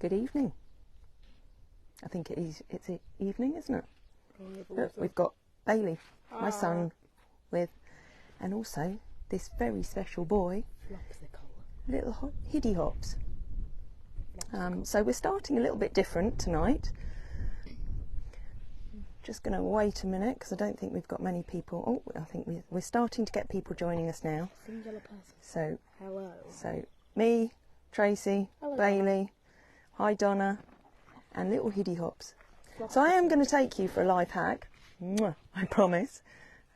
Good evening. I think it's evening, isn't it? Look, we've got Bailey, my son, with, and also this very special boy, little Hidde hops. So we're starting a little bit different tonight. Just going to wait a minute because I don't think we've got many people. Oh, I think we're starting to get people joining us now. Singular person. So, hello. So me, Tracy, hello, Bailey, hi Donna, and little Hidde hops. So I am going to take you for a life hack. I promise.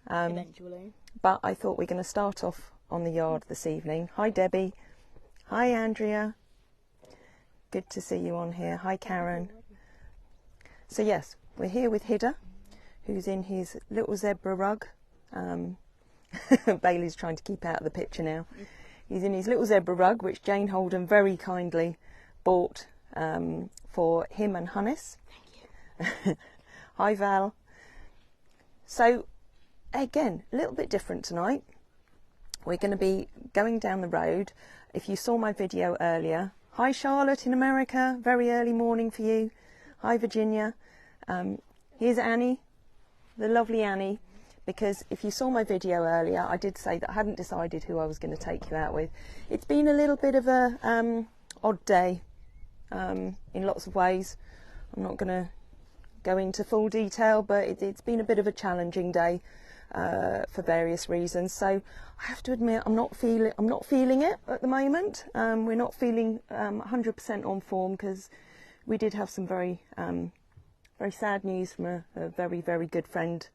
Eventually. But I thought we're going to start off on the yard this evening. Hi Debbie. Hi Andrea. Good to see you on here. Hi Karen. So yes, we're here with Hidde, who's in his little zebra rug. Bailey's trying to keep out of the picture now. He's in his little zebra rug, which Jane Holden very kindly bought for him and Hannis. Thank you. Hi Val. So again, a little bit different tonight. We're going to be going down the road. If you saw my video earlier, hi Charlotte in America, very early morning for you. Hi Virginia. Here's Annie, the lovely Annie, because if you saw my video earlier, I did say that I hadn't decided who I was going to take you out with. It's been a little bit of a odd day in lots of ways. I'm not going to go into full detail, but it's been a bit of a challenging day for various reasons. So I have to admit, I'm not feeling it at the moment. We're not feeling 100% on form because we did have some very sad news from a very, very good friend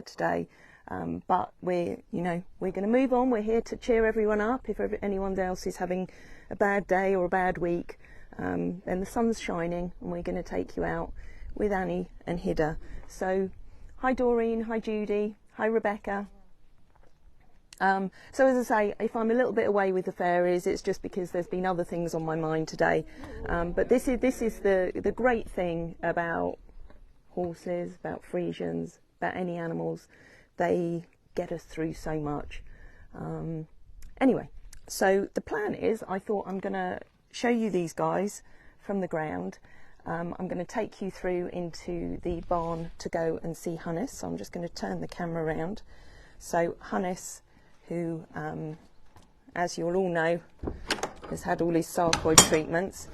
today. But we're going to move on. We're here to cheer everyone up. If anyone else is having a bad day or a bad week, then the sun's shining and we're going to take you out with Annie and Hidde. So hi Doreen, hi Judy, hi Rebecca. So as I say, if I'm a little bit away with the fairies, it's just because there's been other things on my mind today. But this is the great thing about horses, about Friesians, about any animals. They get us through so much. Anyway, so the plan is, I thought I'm going to show you these guys from the ground. I'm going to take you through into the barn to go and see Hannis. So I'm just going to turn the camera around. So Hannis, who, as you'll all know, has had all his sarcoid treatments.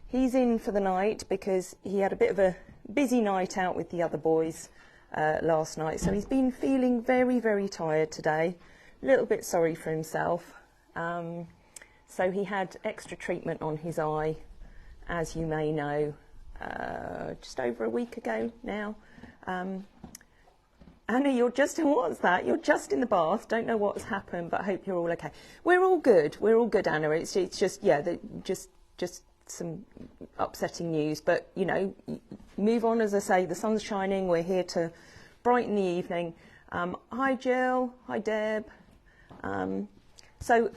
He's in for the night because he had a bit of a busy night out with the other boys last night. So he's been feeling very, very tired today. A little bit sorry for himself. So he had extra treatment on his eye, as you may know, just over a week ago now. Anna, what's that? You're just in the bath. Don't know what's happened, but I hope you're all okay. We're all good. We're all good, Anna. It's just, yeah, just some upsetting news. But, you know, move on. As I say, the sun's shining. We're here to brighten the evening. Hi, Jill. Hi, Deb. So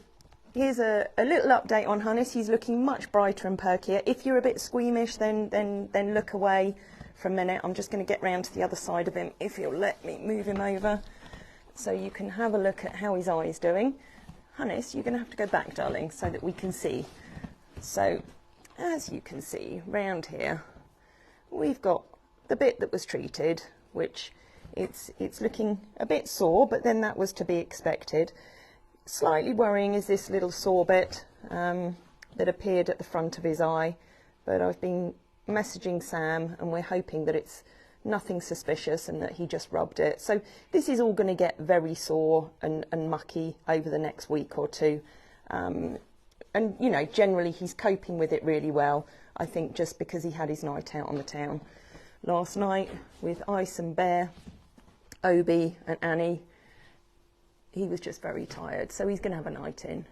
here's a little update on Hannis. He's looking much brighter and perkier. If you're a bit squeamish, then look away for a minute. I'm just going to get round to the other side of him, if you'll let me move him over, so you can have a look at how his eye is doing. Hannis, you're going to have to go back, darling, so that we can see. So, as you can see, round here, we've got the bit that was treated, which it's looking a bit sore, but then that was to be expected. Slightly worrying is this little sore bit that appeared at the front of his eye, but I've been messaging Sam and we're hoping that it's nothing suspicious and that he just rubbed it. So this is all going to get very sore and mucky over the next week or two. And, you know, generally he's coping with it really well, I think, just because he had his night out on the town last night with Ice and Bear, Obi and Annie. He was just very tired, so he's going to have a night in.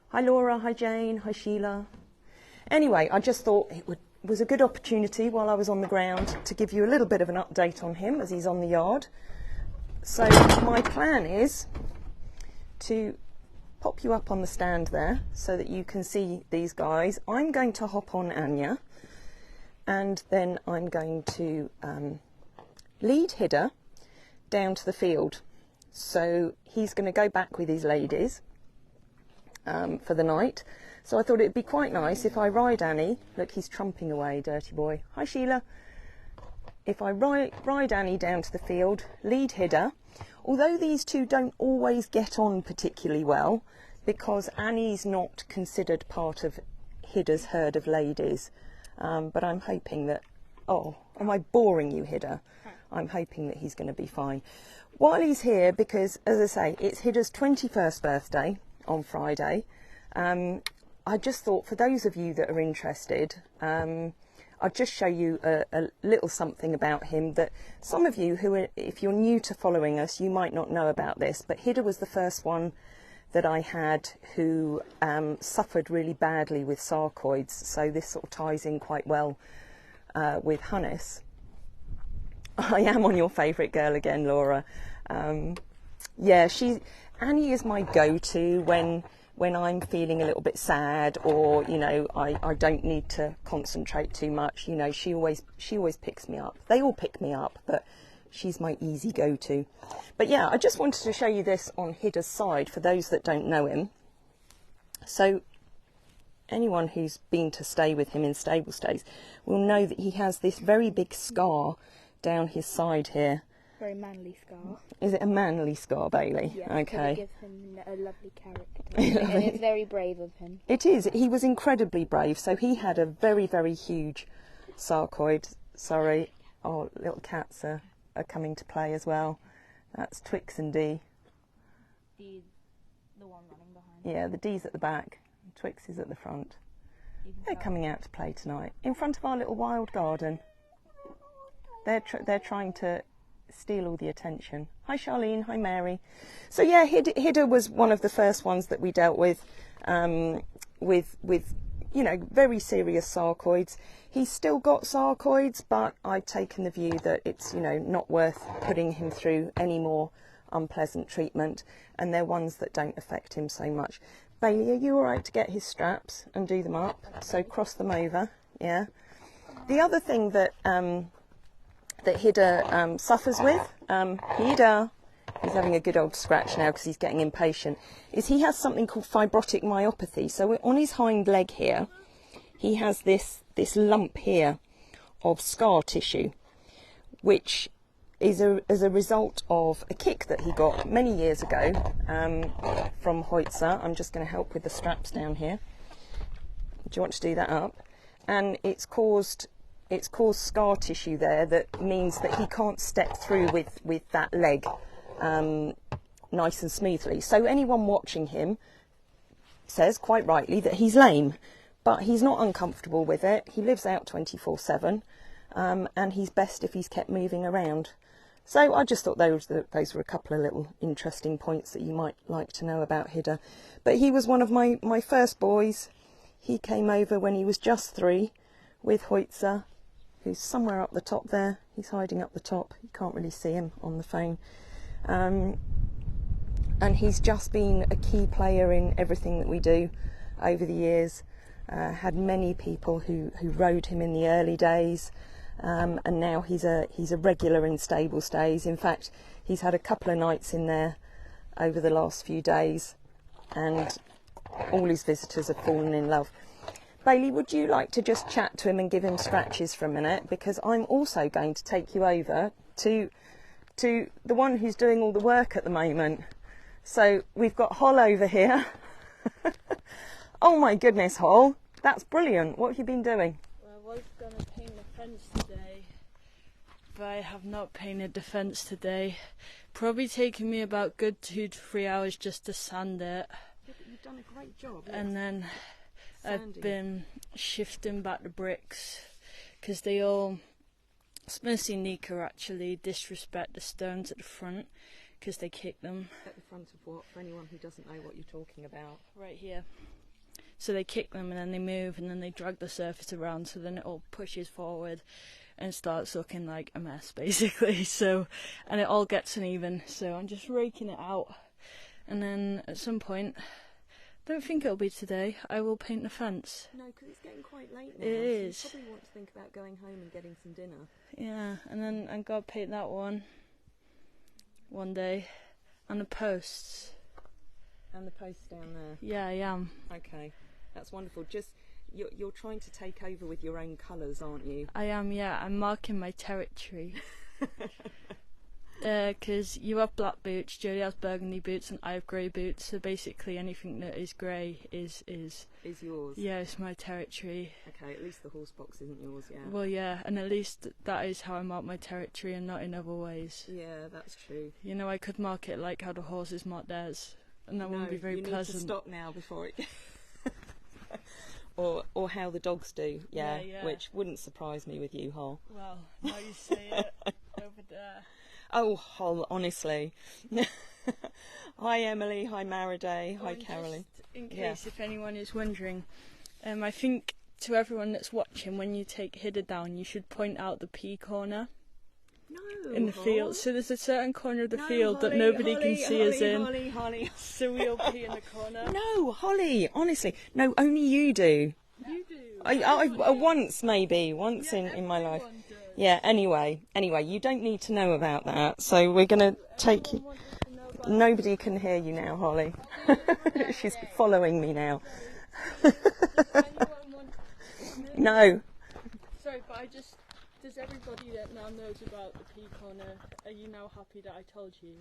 Hi Laura, hi Jane, hi Sheila. Anyway, I just thought it was a good opportunity while I was on the ground to give you a little bit of an update on him as he's on the yard. So my plan is to pop you up on the stand there so that you can see these guys. I'm going to hop on Anja and then I'm going to lead Hidde down to the field. So he's going to go back with his ladies for the night. So I thought it'd be quite nice if I ride Annie. Look, he's trumping away, dirty boy. Hi, Sheila. If I ride Annie down to the field, lead Hidde, although these two don't always get on particularly well, because Annie's not considered part of Hidde's herd of ladies. But I'm hoping that... Oh, am I boring you, Hidde? I'm hoping that he's going to be fine. While he's here, because, as I say, it's Hidde's 21st birthday on Friday, I just thought, for those of you that are interested, I'll just show you a little something about him that some of you who, if you're new to following us, you might not know about this, but Hidde was the first one that I had who suffered really badly with sarcoids, so this sort of ties in quite well with Hannis. I am on your favourite girl again, Laura. Yeah, Annie is my go-to when I'm feeling a little bit sad, or you know, I don't need to concentrate too much. You know, she always picks me up. They all pick me up, but she's my easy go-to. But yeah, I just wanted to show you this on Hidde's side for those that don't know him. So anyone who's been to stay with him in stable stays will know that he has this very big scar down his side here. Very manly scar. Is it a manly scar, Bailey? Yeah, okay. It gives him a lovely character. And it's very brave of him. It is. He was incredibly brave. So he had a very, very huge sarcoid. Sorry. Oh, little cats are coming to play as well. That's Twix and D. The one running behind. Yeah, the D's at the back. Twix is at the front. They're coming out to play tonight in front of our little wild garden. They're trying to steal all the attention. Hi Charlene, hi Mary. So yeah, Hidde was one of the first ones that we dealt with you know, very serious sarcoids. He's still got sarcoids, but I've taken the view that it's, you know, not worth putting him through any more unpleasant treatment, and they're ones that don't affect him so much. Bailey, are you all right to get his straps and do them up? So cross them over, yeah. The other thing that that Hidde suffers with, Hidde, he's having a good old scratch now because he's getting impatient, is he has something called fibrotic myopathy. So on his hind leg here, he has this lump here of scar tissue, which is as a result of a kick that he got many years ago from Hoitzer. I'm just going to help with the straps down here. Do you want to do that up? And it's caused scar tissue there that means that he can't step through with that leg nice and smoothly. So anyone watching him says quite rightly that he's lame, but he's not uncomfortable with it. He lives out 24/7, and he's best if he's kept moving around. So I just thought those were a couple of little interesting points that you might like to know about Hidde. But he was one of my first boys. He came over when he was just 3 with Hoitzer, who's somewhere up the top there. He's hiding up the top. You can't really see him on the phone. And he's just been a key player in everything that we do over the years. Had many people who rode him in the early days, and now he's a regular in stable stays. In fact, he's had a couple of nights in there over the last few days, and all his visitors have fallen in love. Bailey, would you like to just chat to him and give him scratches for a minute? Because I'm also going to take you over to the one who's doing all the work at the moment. So we've got Hol over here. Oh my goodness, Hol, that's brilliant. What have you been doing? Well, I was going to paint the fence today, but I have not painted the fence today. Probably taking me about good 2 to 3 hours just to sand it. Yeah, but you've done a great job. And then Sanding. I've been shifting back the bricks because they all, mostly Nika actually, disrespect the stones at the front because they kick them. At the front of what? For anyone who doesn't know what you're talking about. Right here. So they kick them and then they move and then they drag the surface around, so then it all pushes forward and starts looking like a mess basically. So, and it all gets uneven, so I'm just raking it out, and then at some point, don't think it'll be today, I will paint the fence. No, because it's getting quite late now. It is. So you probably want to think about going home and getting some dinner. Yeah, and then I'm going to paint that one day, and the posts. And the posts down there. Yeah, I am. Okay. That's wonderful. Just you're trying to take over with your own colours, aren't you? I am, yeah. I'm marking my territory. Because you have black boots, Jodie has burgundy boots, and I have grey boots. So basically, anything that is grey is yours. Yeah, it's my territory. Okay, at least the horse box isn't yours, yeah. Well, yeah, and at least that is how I mark my territory, and not in other ways. Yeah, that's true. You know, I could mark it like how the horses mark theirs, and that wouldn't be very pleasant. You need to stop now before it. or how the dogs do, yeah, which wouldn't surprise me with you, Hol. Well, now you say it over there. Oh, Hol, honestly. Hi, Emily. Hi, Maraday. Hi, Caroline. In case if anyone is wondering, I think to everyone that's watching, when you take Hidde down, you should point out the P corner. No, in the field. So there's a certain corner of the field that nobody can see us in. Holly. So we all pee in the corner. No, Holly, honestly. No, only you do. You do. I once, maybe. Once in my life. Does. Yeah, anyway, you don't need to know about that. So we're going to take you. Nobody can hear you now, Holly. She's following me now. No. Sorry, but does everybody that now knows about the P corner, are you now happy that I told you?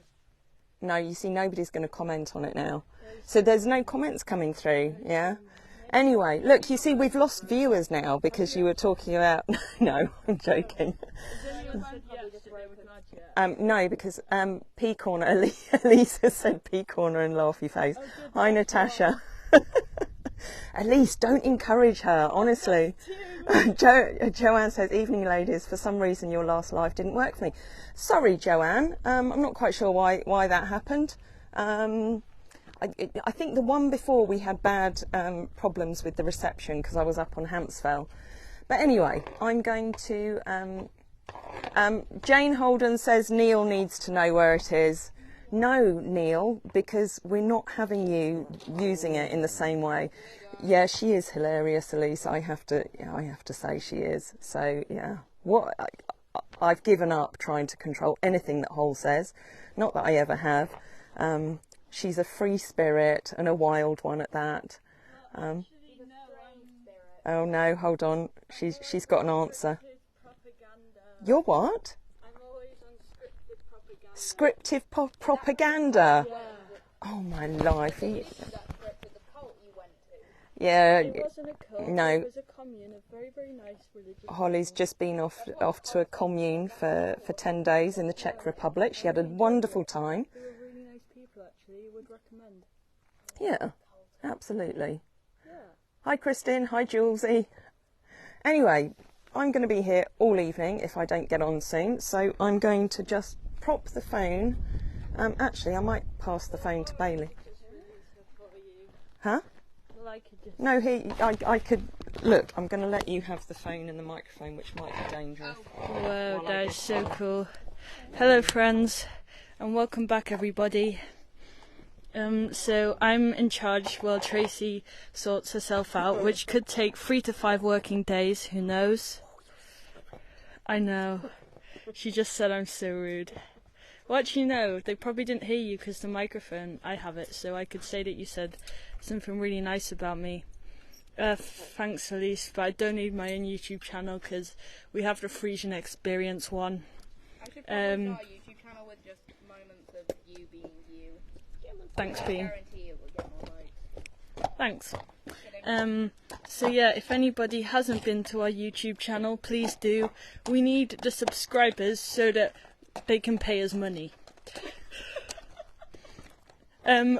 No, you see, nobody's going to comment on it now. So there's no comments coming through, yeah? Anyway, look, you see, we've lost viewers now because you were talking about... No, I'm joking. No, because P corner, Elisa said P corner and laughy face. Hi, Natasha. Elise, don't encourage her, honestly. Joanne says, evening ladies, for some reason your last live didn't work for me. Sorry, Joanne. I'm not quite sure why that happened. I think the one before we had bad problems with the reception because I was up on Hampsfell. But anyway, I'm going to... Jane Holden says Neil needs to know where it is. No, Neil, because we're not having you using it in the same way. Yeah, she is hilarious, Elise. I have to say she is. So yeah, I've given up trying to control anything that Hol says. Not that I ever have. She's a free spirit and a wild one at that. Oh no, hold on. She's got an answer. You're what? I'm always on scripted propaganda. Yeah. Oh my life. It wasn't a cult. No. It was a commune, a very, very nice religious. Holly's just been off to a commune for 10 days in the Czech Republic. She had a wonderful time. They were really nice people, actually. You would recommend. Yeah, absolutely. Yeah. Hi, Kristin. Hi, Julesy. Anyway, I'm going to be here all evening if I don't get on soon. So I'm going to just prop the phone. Actually, I might pass the phone to Bailey. Huh? No, I could... Look, I'm going to let you have the phone and the microphone, which might be dangerous. Wow, that is so cool. Hello, friends, and welcome back, everybody. So I'm in charge while Tracy sorts herself out, which could take 3 to 5 working days, who knows? I know. She just said I'm so rude. Well, actually, no, they probably didn't hear you because the microphone, I have it, so I could say that you said something really nice about me. Thanks, Elise, but I don't need my own YouTube channel because we have the Friesian Experience one. I should probably start a YouTube channel with just moments of you being you. Thanks, Bean. I guarantee it will get more likes. Thanks. So yeah, if anybody hasn't been to our YouTube channel, please do. We need the subscribers so that they can pay us money.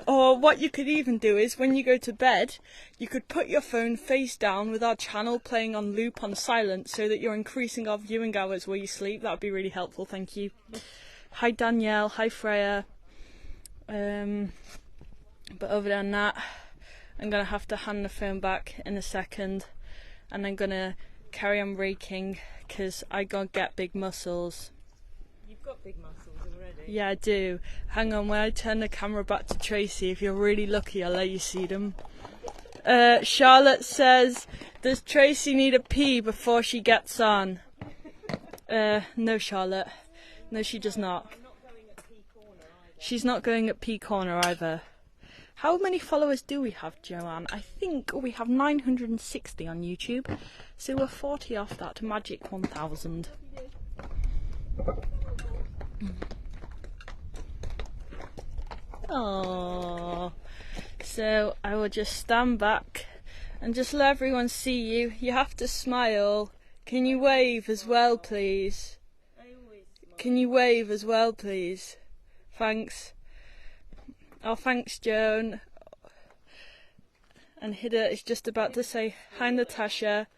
Or what you could even do is when you go to bed, you could put your phone face down with our channel playing on loop on silent so that you're increasing our viewing hours while you sleep. That would be really helpful, thank you. Hi Danielle, hi Freya. But other than that, I'm going to have to hand the phone back in a second and I'm going to carry on raking because I got to get big muscles. You've got big muscles already. Yeah, I do. Hang on, when I turn the camera back to Tracy, if you're really lucky, I'll let you see them. Charlotte says, does Tracy need a pee before she gets on? No, Charlotte. No, she does not. I'm not going at P corner either. She's not going at P corner either. How many followers do we have, Joanne? I think we have 960 on YouTube. So we're 40 off that magic 1,000. Oh, so I will just stand back and just let everyone see you. You have to smile. Can you wave as well, please? Can you wave as well, please? Thanks. Oh, thanks, Joan. And Hidde is just about to say, hi, Natasha.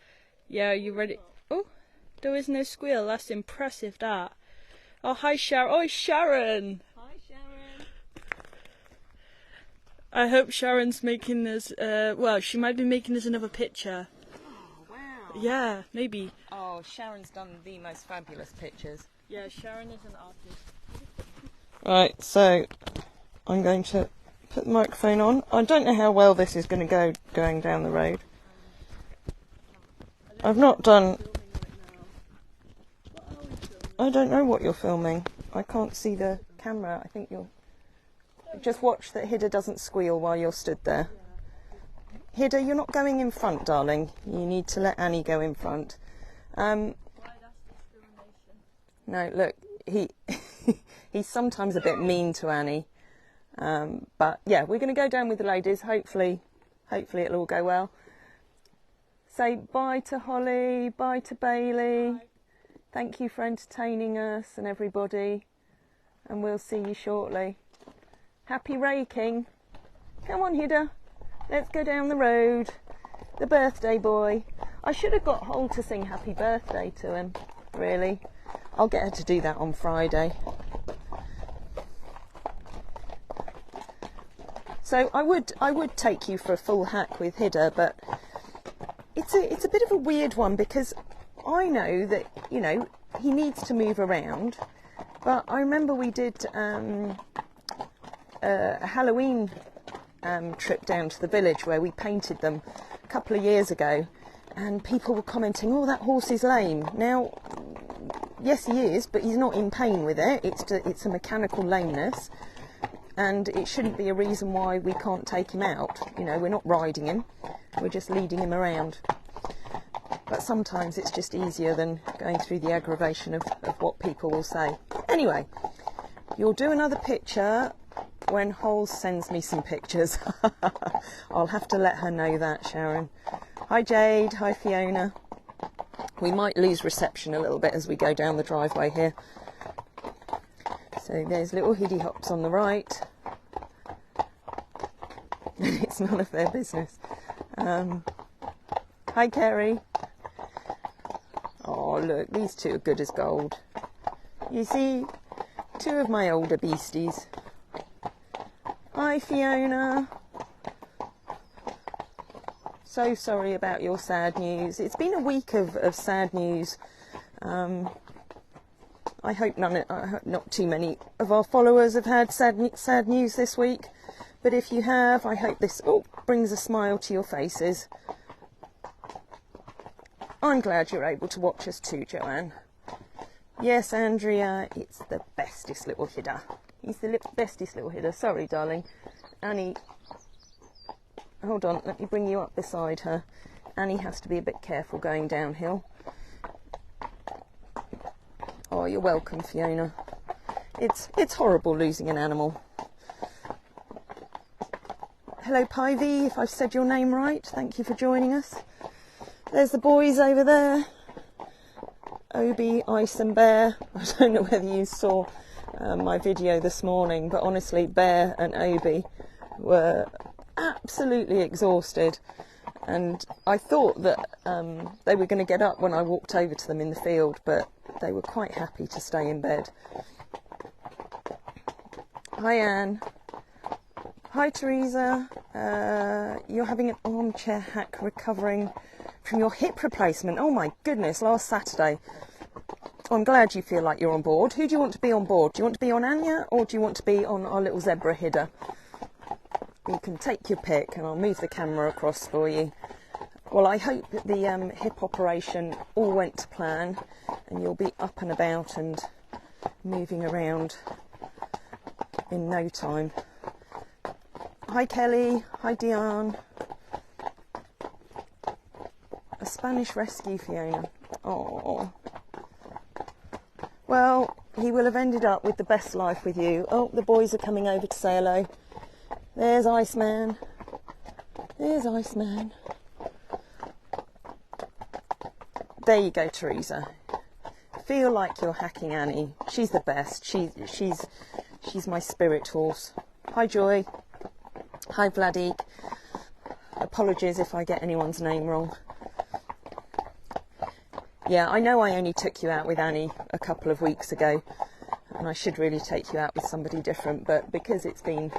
Yeah, are you ready? Oh, there is no squeal. That's impressive, that. Oh, hi, Sharon. Oh, it's Sharon. Hi, Sharon. I hope Sharon's making us, well, she might be making us another picture. Oh, wow. Yeah, maybe. Oh, Sharon's done the most fabulous pictures. Yeah, Sharon is an artist. Right, so I'm going to put the microphone on. I don't know how well this is going to go going down the road. I've not done... I don't know what you're filming. I can't see the camera. I think you'll... Just watch that Hidde doesn't squeal while you're stood there. Hidde, you're not going in front, darling. You need to let Annie go in front. No, look, he's sometimes a bit mean to Annie. But yeah, we're going to go down with the ladies. Hopefully it'll all go well. Say bye to Holly, bye to Bailey. Bye. Thank you for entertaining us and everybody. And we'll see you shortly. Happy raking. Come on, Hidde. Let's go down the road. The birthday boy. I should have got Hol to sing happy birthday to him, really. I'll get her to do that on Friday. So I would take you for a full hack with Hidde, but it's a bit of a weird one because I know that, you know, he needs to move around. But I remember we did a Halloween trip down to the village where we painted them a couple of years ago, and people were commenting, "Oh, that horse is lame." Now, yes, he is, but he's not in pain with it. It's a mechanical lameness, and it shouldn't be a reason why we can't take him out. You know, we're not riding him, we're just leading him around. But sometimes it's just easier than going through the aggravation of what people will say. Anyway, you'll do another picture when Hol sends me some pictures. I'll have to let her know that, Sharon. Hi, Jade. Hi, Fiona. We might lose reception a little bit as we go down the driveway here. So there's little Hidde hops on the right. It's none of their business. Hi, Kerry. Oh, look, these two are good as gold. You see, two of my older beasties. Hi, Fiona. So sorry about your sad news. It's been a week of sad news. I hope not too many of our followers have had sad news this week. But if you have, I hope this brings a smile to your faces. I'm glad you're able to watch us too, Joanne. Yes, Andrea, it's the bestest little Hidde. He's the bestest little Hidde. Sorry, darling. Annie, hold on, let me bring you up beside her. Annie has to be a bit careful going downhill. Oh, you're welcome, Fiona. It's horrible losing an animal. Hello, Pivy, if I've said your name right. Thank you for joining us. There's the boys over there. Obi, Ice and Bear. I don't know whether you saw my video this morning, but honestly, Bear and Obi were absolutely exhausted. And I thought that they were going to get up when I walked over to them in the field, but they were quite happy to stay in bed. Hi, Anne. Hi, Teresa. You're having an armchair hack recovering from your hip replacement. Oh my goodness, last Saturday. I'm glad you feel like you're on board. Who do you want to be on board? Do you want to be on Anja or do you want to be on our little zebra Hidde? You can take your pick and I'll move the camera across for you. Well, I hope that the hip operation all went to plan and you'll be up and about and moving around in no time. Hi Kelly, hi Diane. A Spanish rescue, Fiona. Oh. Well, he will have ended up with the best life with you. Oh, the boys are coming over to say hello. There's Iceman. There's Iceman. There you go, Teresa. Feel like you're hacking Annie. She's the best. She's my spirit horse. Hi Joy. Hi Vladik. Apologies if I get anyone's name wrong. Yeah, I know I only took you out with Annie a couple of weeks ago, and I should really take you out with somebody different, but because it's been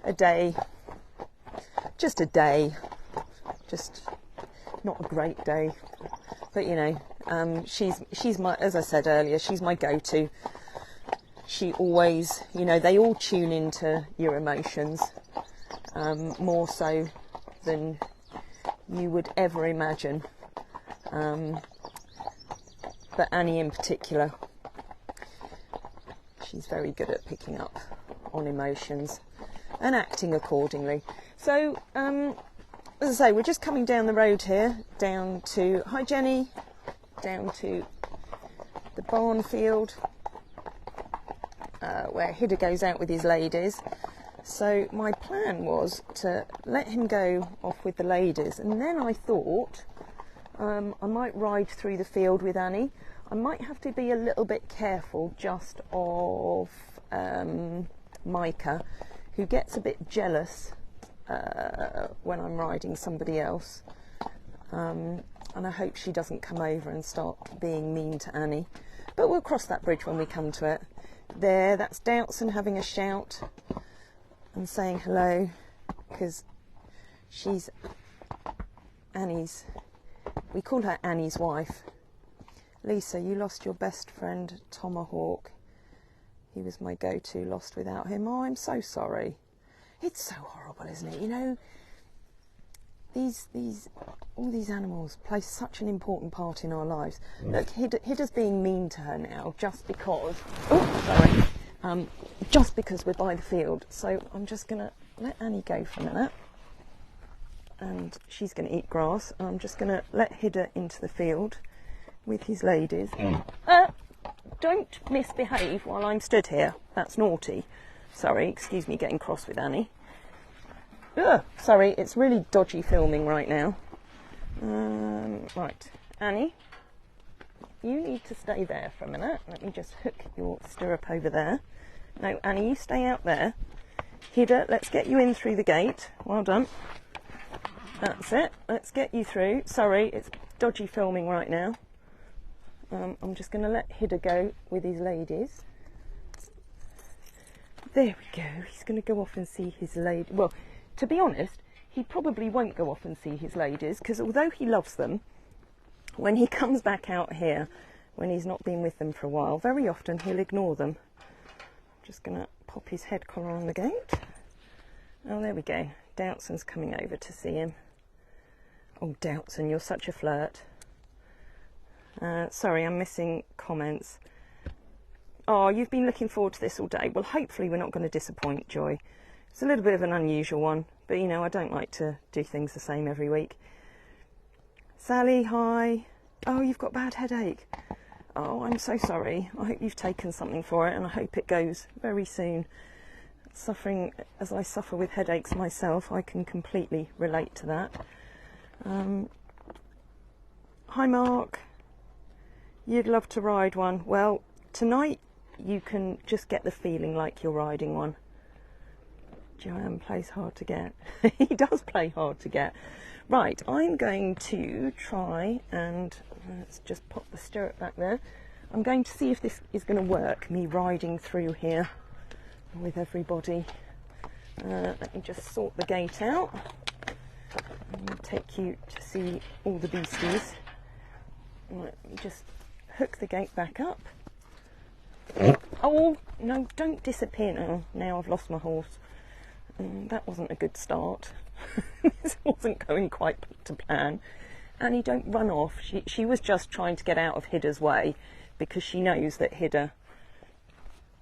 a day, just not a great day, but you know, she's my, as I said earlier, she's my go-to. She always, you know, they all tune into your emotions, more so than you would ever imagine. But Annie in particular, she's very good at picking up on emotions and acting accordingly. So, as I say, we're just coming down the road here, down to, hi Jenny, down to the barn field, where Hidde goes out with his ladies. So my plan was to let him go off with the ladies, and then I thought I might ride through the field with Annie. I might have to be a little bit careful just of Micah, who gets a bit jealous when I'm riding somebody else, and I hope she doesn't come over and start being mean to Annie, but we'll cross that bridge when we come to it. There, that's Doubtson having a shout and saying hello, because she's Annie's, we call her Annie's wife. Lisa, you lost your best friend Tomahawk. He was my go-to, lost without him. Oh, I'm so sorry. It's so horrible, isn't it? You know, all these animals play such an important part in our lives. Look, Hidde's being mean to her now just because, just because we're by the field. So I'm just going to let Annie go for a minute, and she's going to eat grass. I'm just going to let Hidde into the field with his ladies. Don't misbehave while I'm stood here. That's naughty. Sorry, excuse me getting cross with Annie. Ugh, sorry, it's really dodgy filming right now. Right, Annie, you need to stay there for a minute. Let me just hook your stirrup over there. No, Annie, you stay out there. Hidde, let's get you in through the gate. Well done. That's it. Let's get you through. Sorry, it's dodgy filming right now. I'm just going to let Hidde go with his ladies. There we go. He's going to go off and see his lady. Well, to be honest, he probably won't go off and see his ladies, because although he loves them, when he comes back out here, when he's not been with them for a while, very often he'll ignore them. Just going to pop his head collar on the gate. Oh, there we go. Doubtson's coming over to see him. Oh, Doubtson, you're such a flirt. Sorry, I'm missing comments. Oh, you've been looking forward to this all day. Well, hopefully we're not going to disappoint, Joy. It's a little bit of an unusual one, but you know, I don't like to do things the same every week. Sally, hi. Oh, you've got bad headache. Oh, I'm so sorry. I hope you've taken something for it, and I hope it goes very soon. Suffering as I suffer with headaches myself, I can completely relate to that. Hi, Mark. You'd love to ride one. Well, tonight you can just get the feeling like you're riding one. Joanne plays hard to get. He does play hard to get. Right, I'm going to try and let's just pop the stirrup back there. I'm going to see if this is going to work, me riding through here with everybody. Let me just sort the gate out and take you to see all the beasties. Let me just hook the gate back up. Oh, no, don't disappear now. Now I've lost my horse. That wasn't a good start. This wasn't going quite to plan. Annie, don't run off. She was just trying to get out of Hidde's way, because she knows that Hidde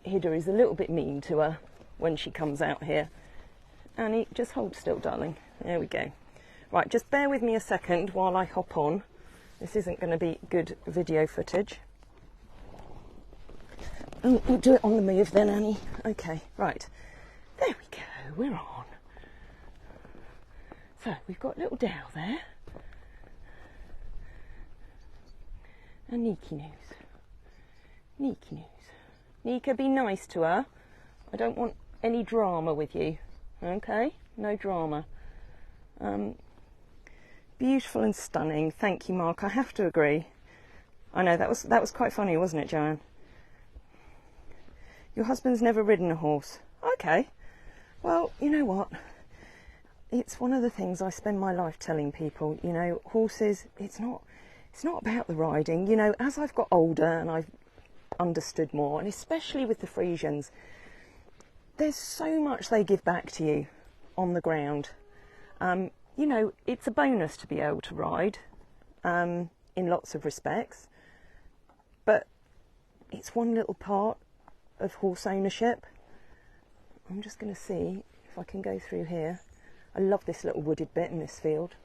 is a little bit mean to her. when she comes out here. Annie, just hold still, darling. There we go. Right, just bear with me a second while I hop on. This isn't going to be good video footage. Oh, we'll do it on the move then, Annie. Okay, right. There we go, we're on. So, we've got little Dale there. And Neeky News. Neeky News. Nika, be nice to her. I don't want any drama with you. Okay? No drama. Beautiful and stunning. Thank you, Mark. I have to agree. I know, that was quite funny, wasn't it, Joanne? Your husband's never ridden a horse. Okay. Well, you know what? It's one of the things I spend my life telling people. You know, horses, it's not about the riding. You know, as I've got older and I've understood more, and especially with the Friesians, there's so much they give back to you on the ground. You know, it's a bonus to be able to ride in lots of respects, but it's one little part of horse ownership. I'm just going to see if I can go through here. I love this little wooded bit in this field,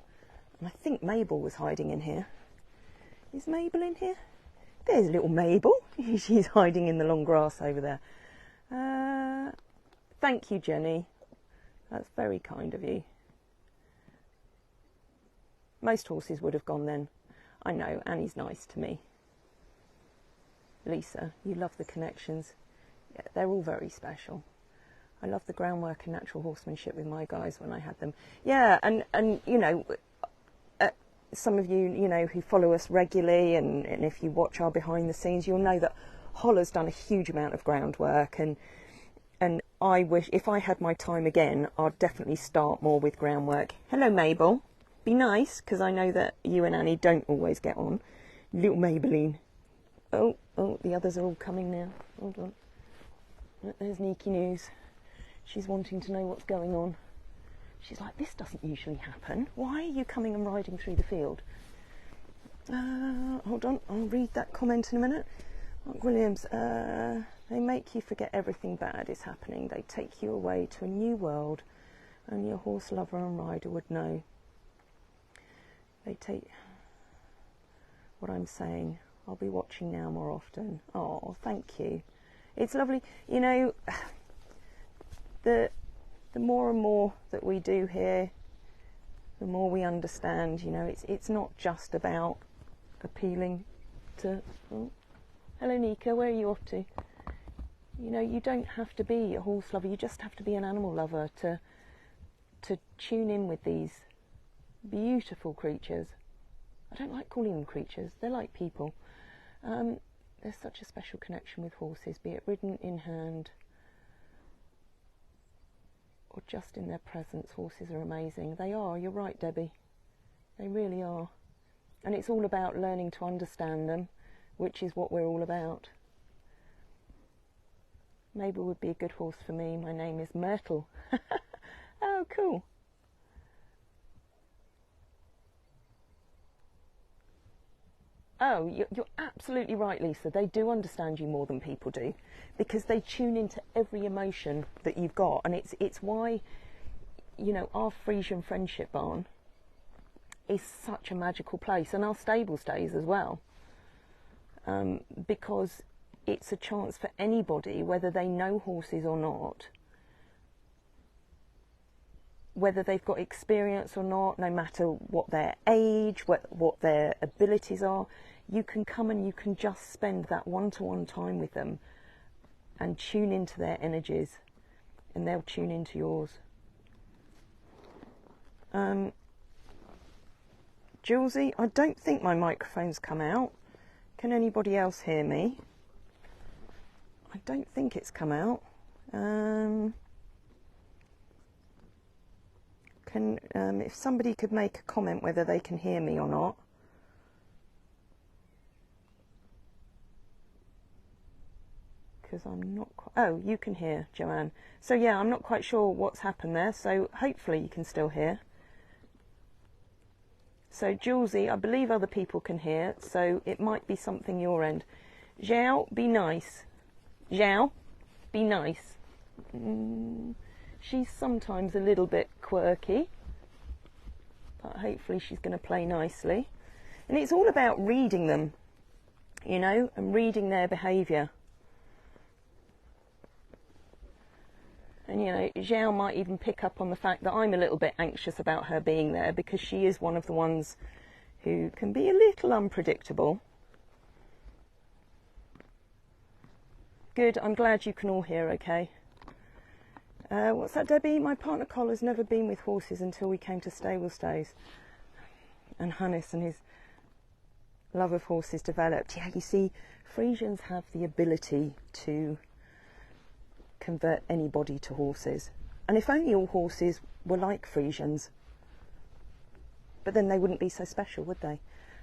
and I think Mabel was hiding in here. Is Mabel in here? There's little Mabel. She's hiding in the long grass over there. Thank you, Jenny. That's very kind of you. Most horses would have gone then. I know, Annie's nice to me. Lisa, you love the connections. Yeah, they're all very special. I love the groundwork and natural horsemanship with my guys when I had them. Yeah, and you know, some of you know, who follow us regularly, and if you watch our behind the scenes, you'll know that Holler's done a huge amount of groundwork, and I wish, if I had my time again, I'd definitely start more with groundwork. Hello, Mabel. Be nice, because I know that you and Annie don't always get on. Little Maybelline. Oh, the others are all coming now. Hold on. There's Neeky News. She's wanting to know what's going on. She's like, this doesn't usually happen. Why are you coming and riding through the field? Hold on, I'll read that comment in a minute. Mark Williams, they make you forget everything bad is happening. They take you away to a new world. Only a horse lover and rider would know. They take what I'm saying. I'll be watching now more often. Oh, thank you. It's lovely. You know, the more and more that we do here, the more we understand. You know, it's not just about appealing to... Oh, hello, Nika. Where are you off to? You know, you don't have to be a horse lover. You just have to be an animal lover to tune in with these beautiful creatures. I don't like calling them creatures. They're like people. There's such a special connection with horses, be it ridden in hand or just in their presence. Horses are amazing. They are. You're right, Debbie. They really are. And it's all about learning to understand them, which is what we're all about. Mabel would be a good horse for me. My name is Myrtle. Oh, cool. Oh, you're absolutely right, Lisa. They do understand you more than people do, because they tune into every emotion that you've got. And it's why, you know, our Friesian Friendship Barn is such a magical place, and our stables days as well, because it's a chance for anybody, whether they know horses or not, whether they've got experience or not, no matter what their age, what their abilities are, you can come and you can just spend that one-to-one time with them and tune into their energies, and they'll tune into yours. Julesy, I don't think my microphone's come out. Can anybody else hear me? I don't think it's come out. If somebody could make a comment whether they can hear me or not. Because I'm not quite... Oh, you can hear, Joanne. So yeah, I'm not quite sure what's happened there, so hopefully you can still hear. So Julesy, I believe other people can hear, so it might be something your end. Zhao, be nice. Zhao, be nice. She's sometimes a little bit quirky, but hopefully she's going to play nicely. And it's all about reading them, you know, and reading their behaviour. And, you know, Xiao might even pick up on the fact that I'm a little bit anxious about her being there, because she is one of the ones who can be a little unpredictable. Good, I'm glad you can all hear okay. What's that, Debbie? My partner Col's never been with horses until we came to stable stays. And Hannis and his love of horses developed. Yeah, you see, Friesians have the ability to convert anybody to horses. And if only all horses were like Friesians, but then they wouldn't be so special, would they?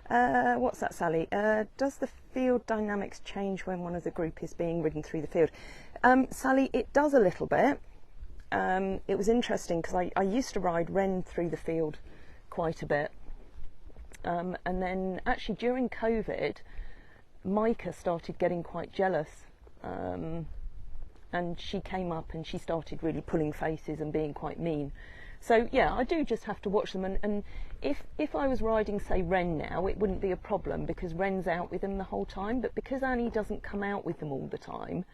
What's that, Sally? Does the field dynamics change when one of the group is being ridden through the field? Sally, it does a little bit. It was interesting because I used to ride Ren through the field quite a bit. And then actually during COVID, Micah started getting quite jealous. And she came up and she started really pulling faces and being quite mean. So yeah, I do just have to watch them, and if I was riding, say, Ren now, it wouldn't be a problem because Ren's out with them the whole time, but because Annie doesn't come out with them all the time,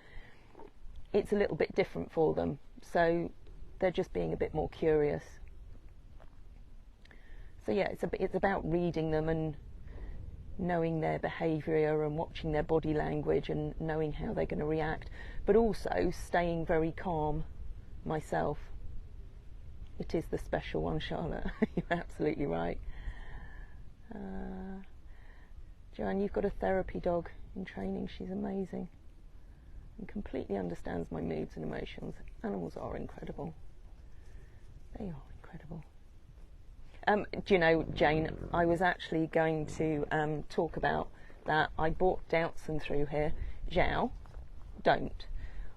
it's a little bit different for them. So they're just being a bit more curious. So yeah, it's about reading them and knowing their behaviour and watching their body language and knowing how they're going to react, but also staying very calm myself. It is the special one, Charlotte. You're absolutely right. Joanne, you've got a therapy dog in training. She's amazing and completely understands my moods and emotions. Animals are incredible. They are incredible. Do you know, Jane, I was actually going to talk about that. I bought Doutzen through here. Zhao, don't.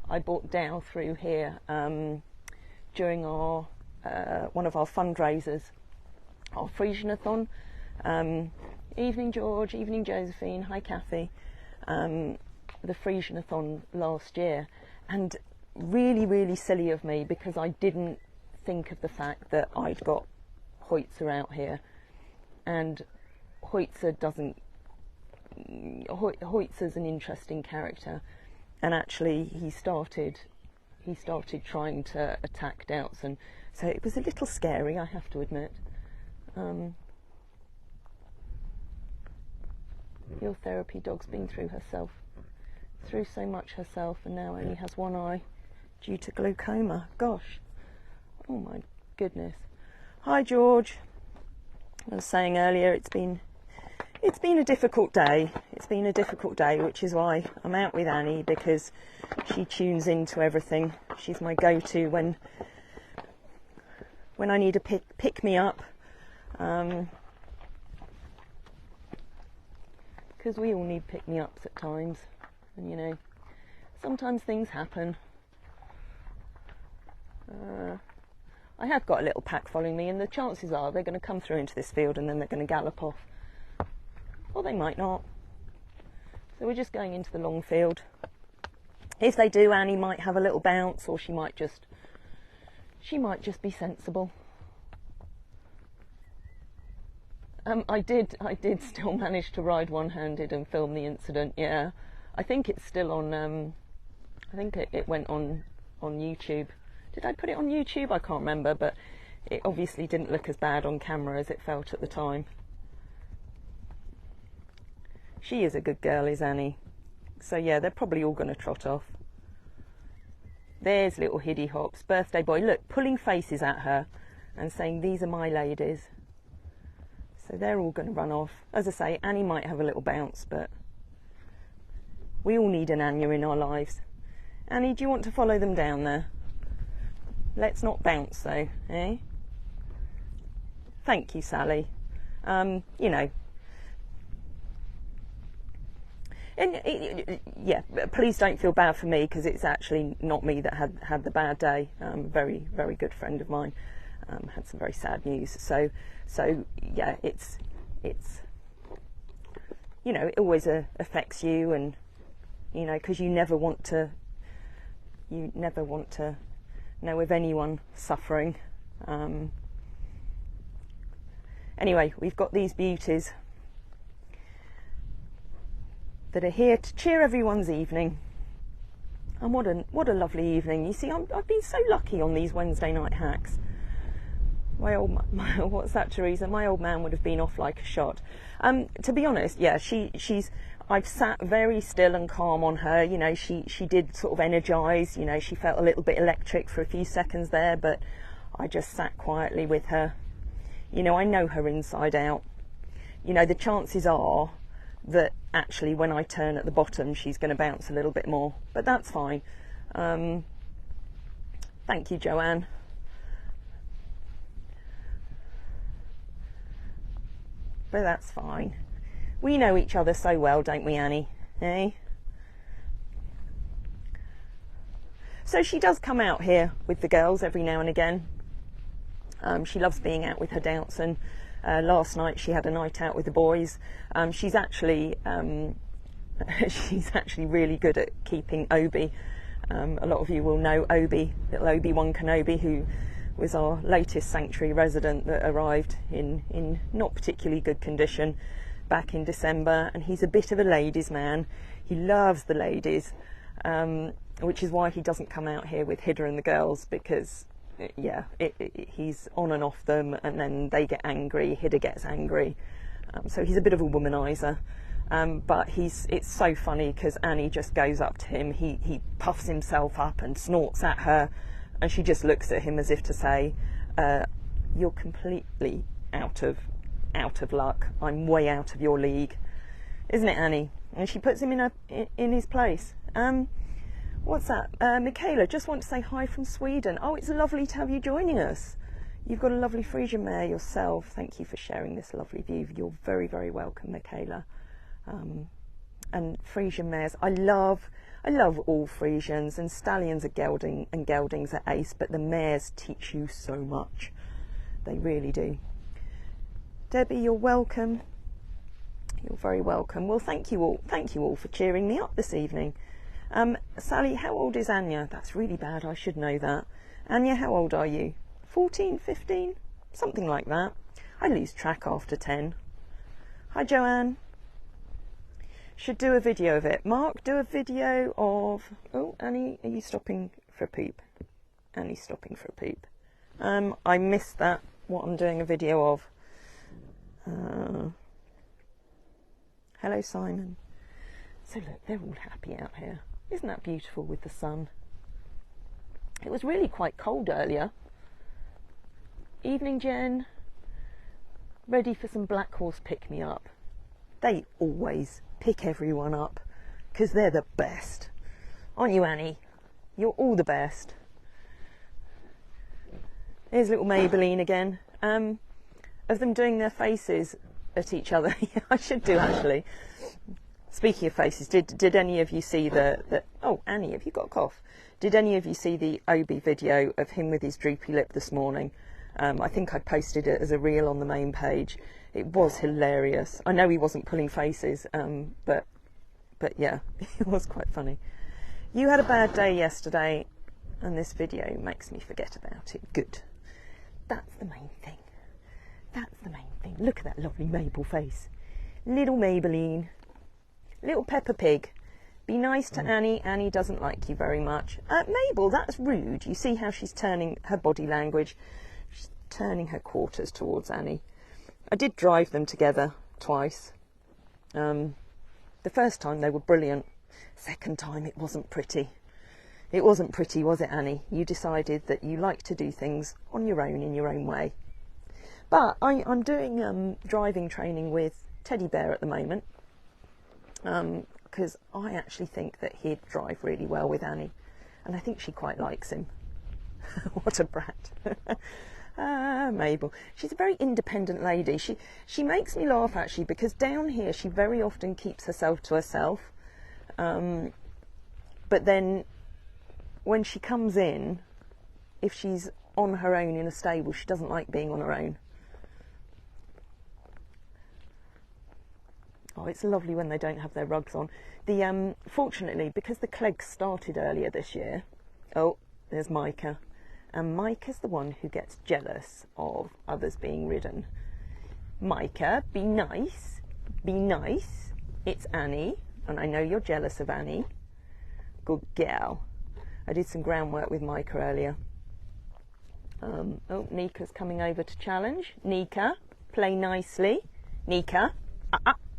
I bought Dow through here during our one of our fundraisers, our Friesian-a-thon. Evening George, evening Josephine, hi Kathy. The Friesian-a-thon last year, and really silly of me because I didn't think of the fact that I'd got Hoitzer out here, and Hoitzer's an interesting character, and actually he started trying to attack Doutzen, so it was a little scary, I have to admit. Your therapy dog's been through so much herself, and now only has one eye due to glaucoma. Gosh, oh my goodness. Hi George. I was saying earlier, it's been a difficult day. It's been a difficult day, which is why I'm out with Annie, because she tunes into everything. She's my go-to when I need a pick me up. Because we all need pick me ups at times, and you know, sometimes things happen. I have got a little pack following me, and the chances are they're going to come through into this field and then they're going to gallop off. Or they might not. So we're just going into the long field. If they do, Annie might have a little bounce, or she might just be sensible. I did still manage to ride one-handed and film the incident. Yeah, I think it's still on. I think it went on YouTube. Did I put it on YouTube? I can't remember, but it obviously didn't look as bad on camera as it felt at the time. She is a good girl, is Annie. So yeah, they're probably all going to trot off. There's little Hidde Hops, birthday boy. Look, pulling faces at her and saying, these are my ladies. So they're all going to run off. As I say, Annie might have a little bounce, but we all need an Anja in our lives. Annie, do you want to follow them down there? Let's not bounce though, eh? Thank you, Sally. You know, and yeah, please don't feel bad for me, because it's actually not me that had the bad day. Very good friend of mine had some very sad news. So yeah, it's you know, it always affects you, and you know, because you never want to You never want to know of anyone suffering. Anyway, we've got these beauties that are here to cheer everyone's evening. And what a lovely evening. You see, I've been so lucky on these Wednesday night hacks. What's that, Teresa? My old man would have been off like a shot. To be honest, yeah, I've sat very still and calm on her. You know, she did sort of energise. You know, she felt a little bit electric for a few seconds there, but I just sat quietly with her. You know, I know her inside out. You know, the chances are that actually when I turn at the bottom, she's going to bounce a little bit more, but that's fine. Thank you, Joanne. But that's fine. We know each other so well, don't we, Annie? Eh? So she does come out here with the girls every now and again. She loves being out with her Downton. Last night she had a night out with the boys. She's actually really good at keeping Obi. A lot of you will know Obi, little Obi-Wan Kenobi, who was our latest sanctuary resident that arrived in not particularly good condition back in December, and he's a bit of a ladies' man. He loves the ladies, which is why he doesn't come out here with Hidde and the girls, because yeah, he's on and off them, and then they get angry, Hidde gets angry, so he's a bit of a womanizer. But it's so funny because Annie just goes up to him, he puffs himself up and snorts at her, and she just looks at him as if to say, you're completely out of luck, I'm way out of your league, isn't it, Annie? And she puts him in his place. What's that? Michaela, just want to say hi from Sweden. Oh, it's lovely to have you joining us. You've got a lovely Friesian mare yourself. Thank you for sharing this lovely view. You're very, very welcome, Michaela. And Friesian mares, I love all Friesians, and stallions are gelding and geldings are ace, but the mares teach you so much. They really do. Debbie, you're welcome. You're very welcome. Well, thank you all for cheering me up this evening. Sally, how old is Anja? That's really bad, I should know that. Anja, how old are you? 14, 15? Something like that. I lose track after 10. Hi, Joanne. Should do a video of it. Mark, do a video of... Oh, Annie, are you stopping for a poop? Annie's stopping for a poop. I missed that, what I'm doing a video of. Hello, Simon. So look, they're all happy out here. Isn't that beautiful with the sun? It was really quite cold earlier. Evening, Jen. Ready for some black horse pick-me-up. They always pick everyone up because they're the best. Aren't you, Annie? You're all the best. Here's little Maybelline again. Of them doing their faces at each other. Yeah, I should do, actually. Speaking of faces, did any of you see the... Oh, Annie, have you got a cough? Did any of you see the Obi video of him with his droopy lip this morning? I think I posted it as a reel on the main page. It was hilarious. I know he wasn't pulling faces, but yeah, it was quite funny. You had a bad day yesterday, and this video makes me forget about it. Good. That's the main thing. That's the main thing. Look at that lovely Mabel face. Little Maybelline. Little Peppa Pig. Be nice to Annie. Annie doesn't like you very much. Mabel, that's rude. You see how she's turning her body language. She's turning her quarters towards Annie. I did drive them together twice. The first time they were brilliant. Second time it wasn't pretty. It wasn't pretty, was it, Annie? You decided that you like to do things on your own, in your own way. But I'm doing driving training with Teddy Bear at the moment. Because I actually think that he'd drive really well with Annie. And I think she quite likes him. What a brat. Mabel. She's a very independent lady. She makes me laugh, actually, because down here she very often keeps herself to herself. But then when she comes in, if she's on her own in a stable, she doesn't like being on her own. Oh, it's lovely when they don't have their rugs on. Fortunately, because the Clegs started earlier this year, Oh, there's Micah. And Micah's the one who gets jealous of others being ridden. Micah, be nice. Be nice. It's Annie, and I know you're jealous of Annie. Good gal. I did some groundwork with Micah earlier. Oh, Nika's coming over to challenge. Nika, play nicely. Nika,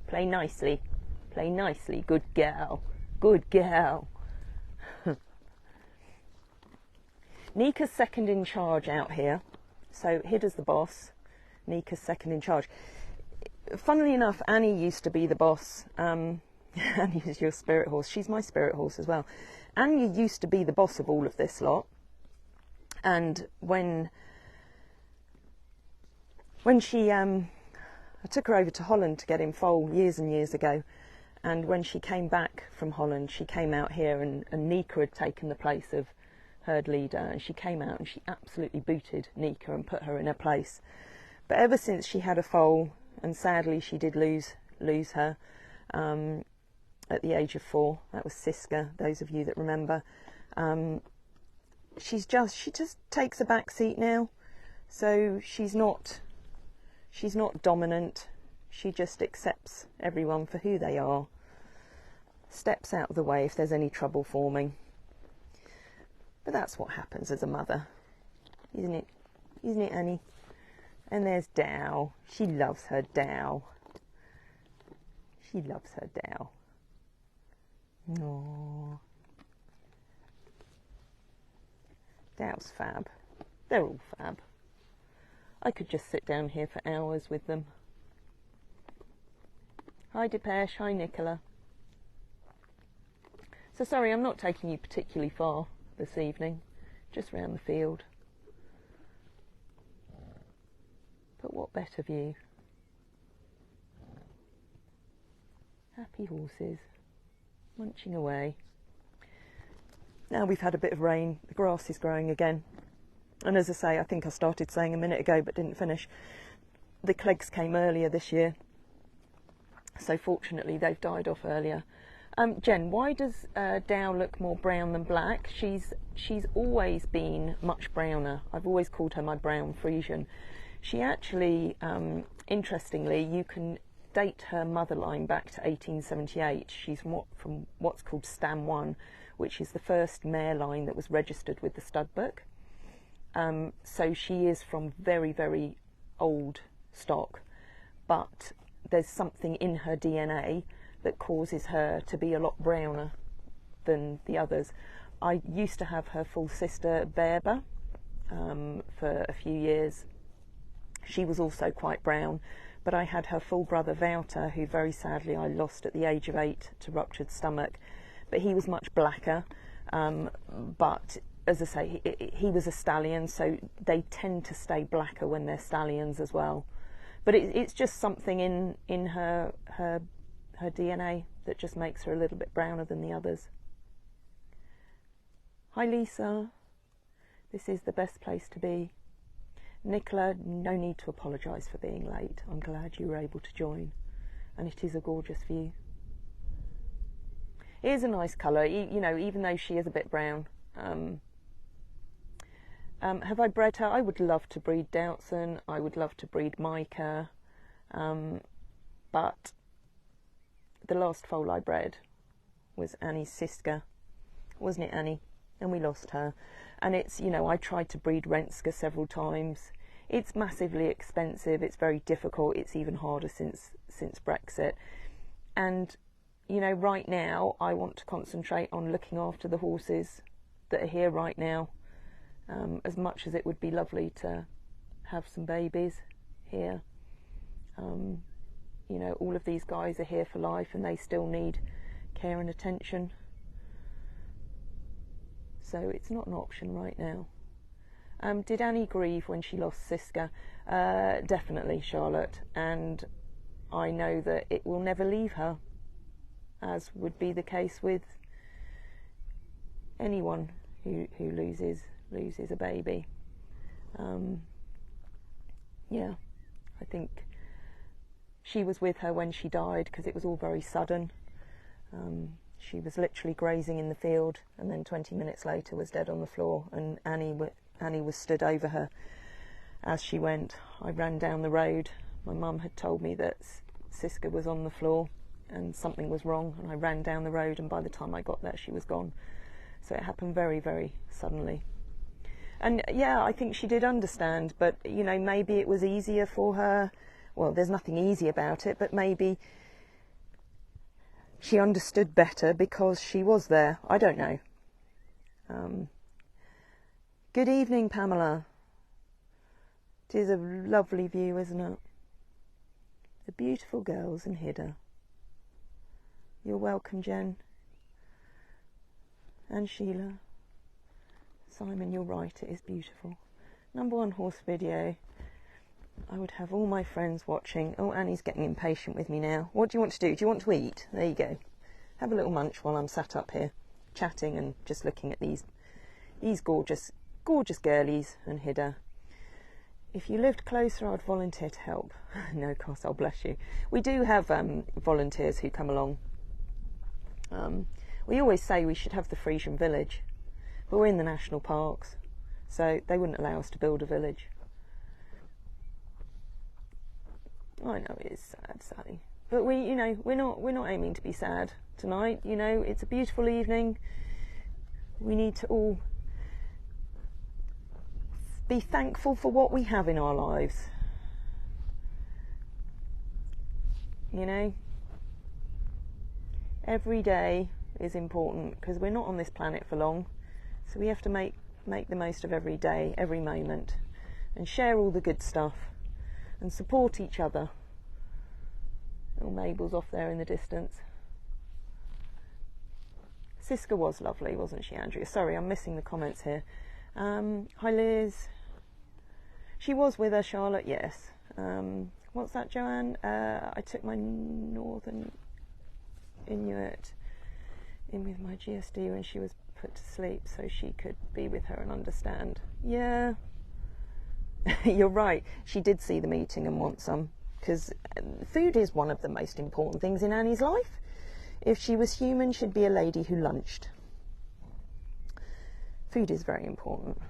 play nicely. Play nicely. Good gal. Good gal. Nika's second in charge out here. So Hidde's the boss. Nika's second in charge. Funnily enough, Annie used to be the boss. Annie is your spirit horse. She's my spirit horse as well. Annie used to be the boss of all of this lot. And when she, I took her over to Holland to get in foal years and years ago. And when she came back from Holland, she came out here and Nika had taken the place of herd leader, and she came out and she absolutely booted Nika and put her in her place. But ever since she had a foal, and sadly she did lose her at the age of 4. That was Ciska, those of you that remember. She just takes a back seat now. So she's not dominant. She just accepts everyone for who they are. Steps out of the way if there's any trouble forming. But that's what happens as a mother, isn't it? Isn't it, Annie? And there's Dow. She loves her Dow. She loves her Dow. Aww. Dow's fab. They're all fab. I could just sit down here for hours with them. Hi Depeche, hi Nicola. So sorry, I'm not taking you particularly far this evening, just round the field. But what better view? Happy horses, munching away. Now we've had a bit of rain, the grass is growing again. And as I say, I think I started saying a minute ago but didn't finish, the clegs came earlier this year. So fortunately they've died off earlier. Jen, why does Dow look more brown than black? She's always been much browner. I've always called her my brown Friesian. She actually, interestingly, you can date her mother line back to 1878. She's from what's called Stam 1, which is the first mare line that was registered with the stud book. So she is from very, very old stock, but there's something in her DNA that causes her to be a lot browner than the others. I used to have her full sister Berber for a few years. She was also quite brown, but I had her full brother Wouter, who very sadly I lost at the age of 8 to ruptured stomach, but he was much blacker. But as I say, he was a stallion, so they tend to stay blacker when they're stallions as well. But it's just something in her DNA that just makes her a little bit browner than the others. Hi Lisa, this is the best place to be. Nicola, no need to apologise for being late. I'm glad you were able to join, and it is a gorgeous view. It is a nice colour, you know, even though she is a bit brown. Have I bred her? I would love to breed Doutzen. I would love to breed Micah, but the last foal I bred was Annie's Ciska, wasn't it, Annie? And we lost her. And it's, you know, I tried to breed Renska several times. It's massively expensive. It's very difficult. It's even harder since Brexit. And, you know, right now I want to concentrate on looking after the horses that are here right now. As much as it would be lovely to have some babies here. You know, all of these guys are here for life and they still need care and attention. So it's not an option right now. Did Annie grieve when she lost Ciska? Definitely, Charlotte. And I know that it will never leave her, as would be the case with anyone who loses a baby. Yeah, I think she was with her when she died because it was all very sudden. She was literally grazing in the field, and then 20 minutes later was dead on the floor, and Annie was stood over her as she went. I ran down the road. My mum had told me that Ciska was on the floor and something was wrong, and I ran down the road, and by the time I got there she was gone. So it happened very, very suddenly. And yeah, I think she did understand, but you know, maybe it was easier for her. Well, there's nothing easy about it, but maybe she understood better because she was there. I don't know. Good evening, Pamela. It is a lovely view, isn't it? The beautiful girls in Hidde. You're welcome, Jen. And Sheila. Simon, you're right, it is beautiful. #1 horse video. I would have all my friends watching. Oh, Annie's getting impatient with me now. What do you want to do? Do you want to eat? There you go. Have a little munch while I'm sat up here chatting and just looking at these gorgeous, gorgeous girlies and Hidde. If you lived closer, I'd volunteer to help. No, Cos, I'll bless you. We do have volunteers who come along. We always say we should have the Friesian village, but we're in the national parks, so they wouldn't allow us to build a village. I know it is sad, Sally, but we're not aiming to be sad tonight. You know, it's a beautiful evening. We need to all be thankful for what we have in our lives. You know, every day is important because we're not on this planet for long, so we have to make the most of every day, every moment, and share all the good stuff and support each other. Oh, Mabel's off there in the distance. Ciska was lovely, wasn't she, Andrea? Sorry, I'm missing the comments here. Hi, Liz. She was with her, Charlotte, yes. What's that, Joanne? I took my Northern Inuit in with my GSD when she was put to sleep so she could be with her and understand. Yeah. You're right. She did see the meeting and want some, because food is one of the most important things in Annie's life. If she was human, she'd be a lady who lunched. Food is very important.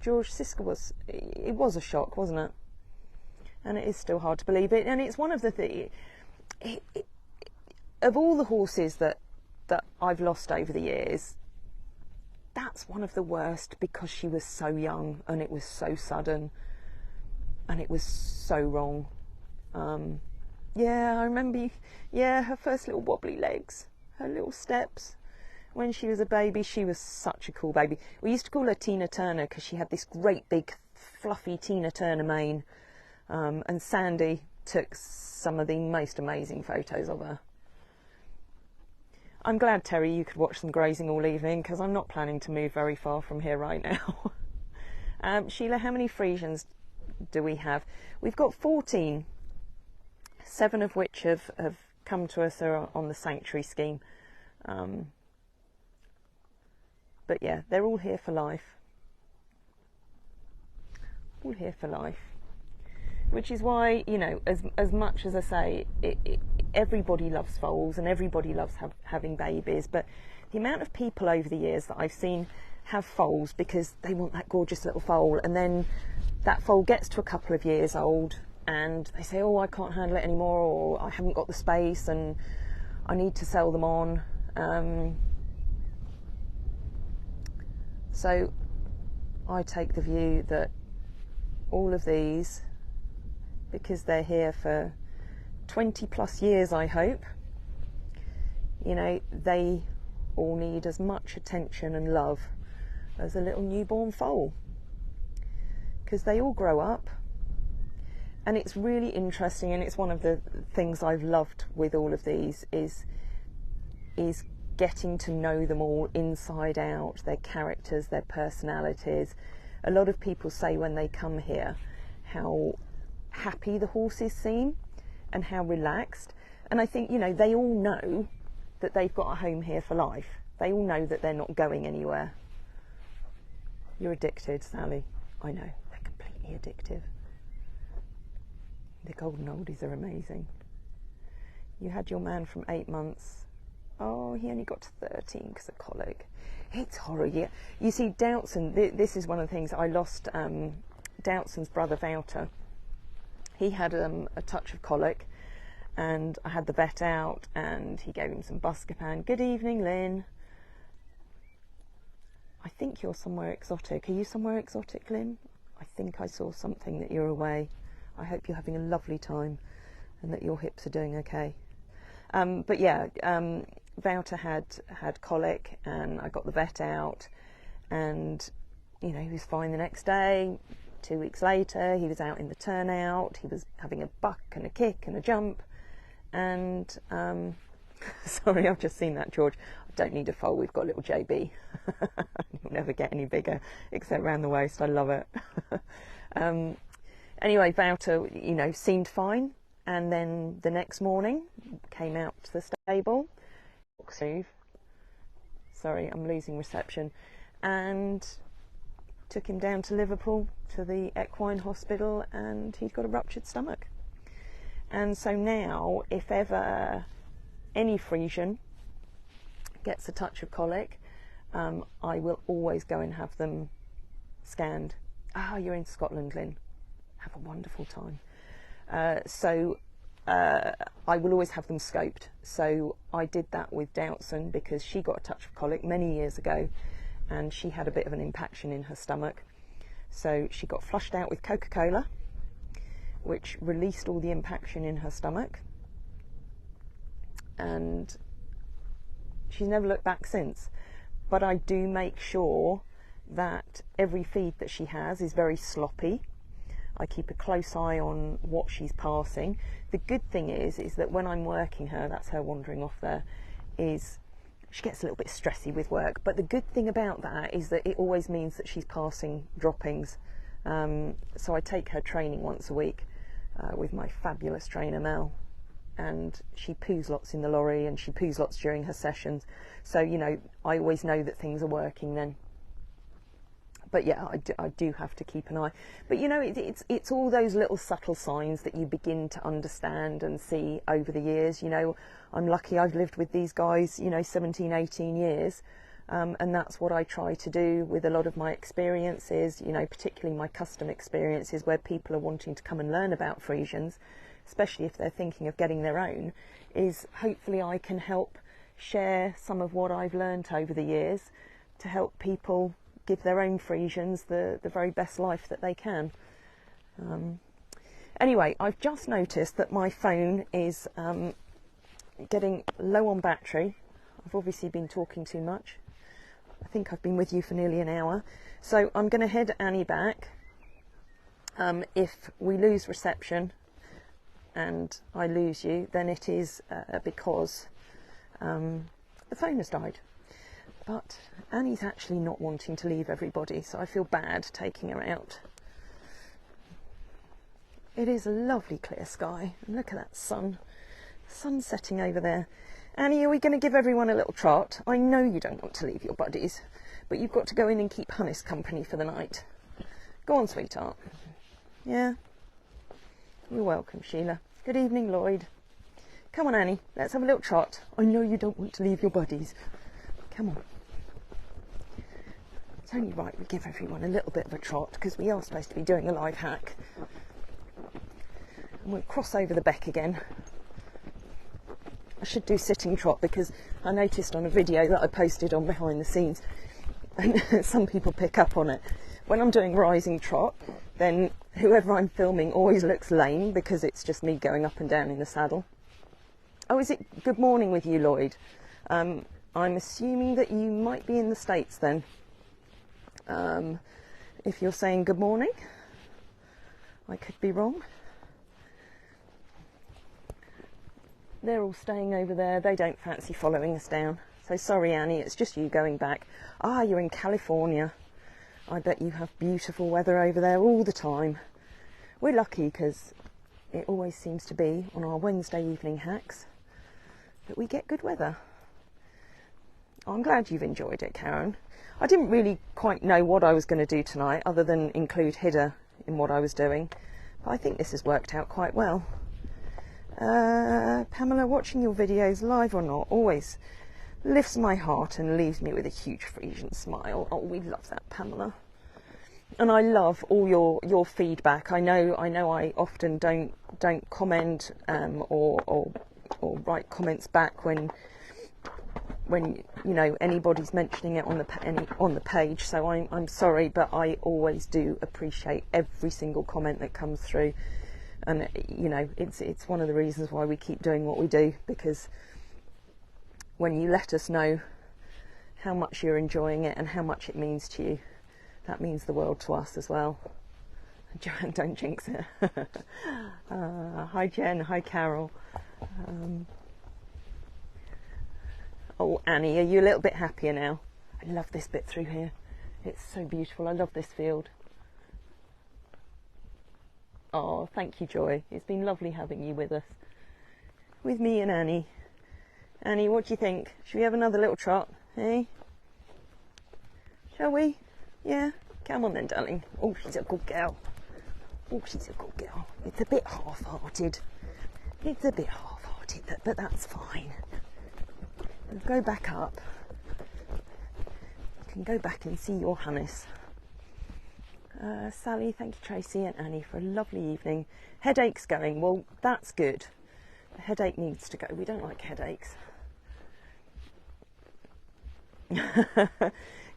George, Ciska was a shock, wasn't it? And it is still hard to believe it. And it's one of the things, of all the horses that I've lost over the years, that's one of the worst, because she was so young and it was so sudden and it was so wrong. Yeah, I remember, her first little wobbly legs, her little steps. When she was a baby, she was such a cool baby. We used to call her Tina Turner because she had this great big fluffy Tina Turner mane. And Sandy took some of the most amazing photos of her. I'm glad, Terry, you could watch them grazing all evening, because I'm not planning to move very far from here right now. Sheila, how many Friesians do we have? We've got 14, 7 of which have come to us on the sanctuary scheme. But yeah, they're all here for life. All here for life. Which is why, you know, as much as I say, everybody loves foals and everybody loves having babies, but the amount of people over the years that I've seen have foals because they want that gorgeous little foal, and then that foal gets to a couple of years old and they say, oh, I can't handle it anymore, or I haven't got the space and I need to sell them on. So I take the view that all of these, because they're here for 20 plus years, I hope, you know, they all need as much attention and love as a little newborn foal, because they all grow up. And it's really interesting, and it's one of the things I've loved with all of these is getting to know them all inside out, their characters, their personalities. A lot of people say when they come here how happy the horses seem and how relaxed, and I think, you know, they all know that they've got a home here for life. They all know that they're not going anywhere. You're addicted, Sally. I know, they're completely addictive. The golden oldies are amazing. You had your man from 8 months Oh, he only got to 13 because of colic. It's horrible. Yeah. You see, Doutzen, this is one of the things. I lost Doutzen's brother, Wouter. He had a touch of colic, and I had the vet out, and he gave him some Buscopan. Good evening, Lynn. I think you're somewhere exotic. Are you somewhere exotic, Lynn? I think I saw something that you're away. I hope you're having a lovely time and that your hips are doing okay. But yeah, Wouter had colic, and I got the vet out, and you know, he was fine the next day. 2 weeks later, he was out in the turnout. He was having a buck and a kick and a jump, and sorry, I've just seen that, George. I don't need a foal. We've got little JB. He'll never get any bigger except round the waist. I love it. Anyway, Wouter, you know, seemed fine, and then the next morning came out to the stable. Sorry, I'm losing reception, and took him down to Liverpool to the equine hospital, and he'd got a ruptured stomach. And so now, if ever any Friesian gets a touch of colic, I will always go and have them scanned. Ah, you're in Scotland, Lynn. Have a wonderful time. I will always have them scoped. So I did that with Doutzen because she got a touch of colic many years ago, and she had a bit of an impaction in her stomach. So she got flushed out with Coca-Cola, which released all the impaction in her stomach, and she's never looked back since. But I do make sure that every feed that she has is very sloppy. I keep a close eye on what she's passing. The good thing is that when I'm working her, that's her wandering off there, is she gets a little bit stressy with work. But the good thing about that is that it always means that she's passing droppings. So I take her training once a week with my fabulous trainer Mel, and she poos lots in the lorry, and she poos lots during her sessions. So, you know, I always know that things are working then. But yeah, I do have to keep an eye. But you know, it's all those little subtle signs that you begin to understand and see over the years. You know, I'm lucky I've lived with these guys, you know, 17, 18 years. And that's what I try to do with a lot of my experiences, you know, particularly my custom experiences where people are wanting to come and learn about Friesians, especially if they're thinking of getting their own, is hopefully I can help share some of what I've learnt over the years to help people give their own Friesians the very best life that they can. Anyway, I've just noticed that my phone is getting low on battery. I've obviously been talking too much. I think I've been with you for nearly an hour. So I'm going to head Annie back. If we lose reception and I lose you, then it is because the phone has died. But Annie's actually not wanting to leave everybody, so I feel bad taking her out. It is a lovely clear sky. And look at that sun. The sun's setting over there. Annie, are we going to give everyone a little trot? I know you don't want to leave your buddies, but you've got to go in and keep Hannis company for the night. Go on, sweetheart. Yeah? You're welcome, Sheila. Good evening, Lloyd. Come on, Annie, let's have a little trot. I know you don't want to leave your buddies. Come on. It's only right we give everyone a little bit of a trot, because we are supposed to be doing a live hack. And we'll cross over the beck again. I should do sitting trot, because I noticed on a video that I posted on behind the scenes, and some people pick up on it. When I'm doing rising trot, then whoever I'm filming always looks lame, because it's just me going up and down in the saddle. Oh, is it good morning with you, Lloyd? I'm assuming that you might be in the States then. If you're saying good morning, I could be wrong. They're all staying over there. They don't fancy following us down. So sorry, Annie, it's just you going back. Ah, you're in California. I bet you have beautiful weather over there all the time. We're lucky because it always seems to be on our Wednesday evening hacks that we get good weather. I'm glad you've enjoyed it, Karen. I didn't really quite know what I was going to do tonight other than include Hidde in what I was doing, but I think this has worked out quite well. Pamela, watching your videos live or not, always lifts my heart and leaves me with a huge Friesian smile. Oh, we love that, Pamela. And I love all your feedback. I know I often don't comment or write comments back when you know anybody's mentioning it on the page. So I'm sorry, but I always do appreciate every single comment that comes through. And you know, it's one of the reasons why we keep doing what we do, because when you let us know how much you're enjoying it and how much it means to you, that means the world to us as well. Joanne, don't jinx it. Hi Jen, hi Carol. Oh Annie, are you a little bit happier now? I love this bit through here. It's so beautiful. I love this field. Oh, thank you, Joy. It's been lovely having you with us. With me and Annie. Annie, what do you think? Should we have another little trot? Eh? Shall we? Yeah? Come on then, darling. Oh, she's a good girl. Oh, she's a good girl. It's a bit half-hearted. It's a bit half-hearted, but that's fine. We'll go back up. You can go back and see your Hannis. Sally, thank you Tracy and Annie for a lovely evening. Headache's going. Well, that's good. The headache needs to go. We don't like headaches.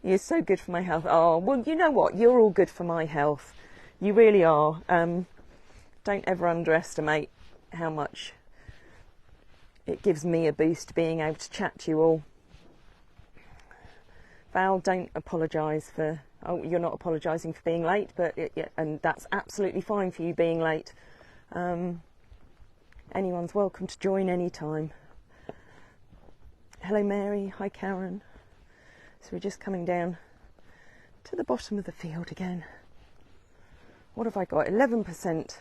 You're so good for my health. Oh, well, you know what? You're all good for my health. You really are. Don't ever underestimate how much it gives me a boost being able to chat to you all. Val, don't apologise for... Oh, you're not apologising for being late, but and that's absolutely fine for you being late. Anyone's welcome to join any time. Hello Mary, hi Karen. So we're just coming down to the bottom of the field again. What have I got? 11%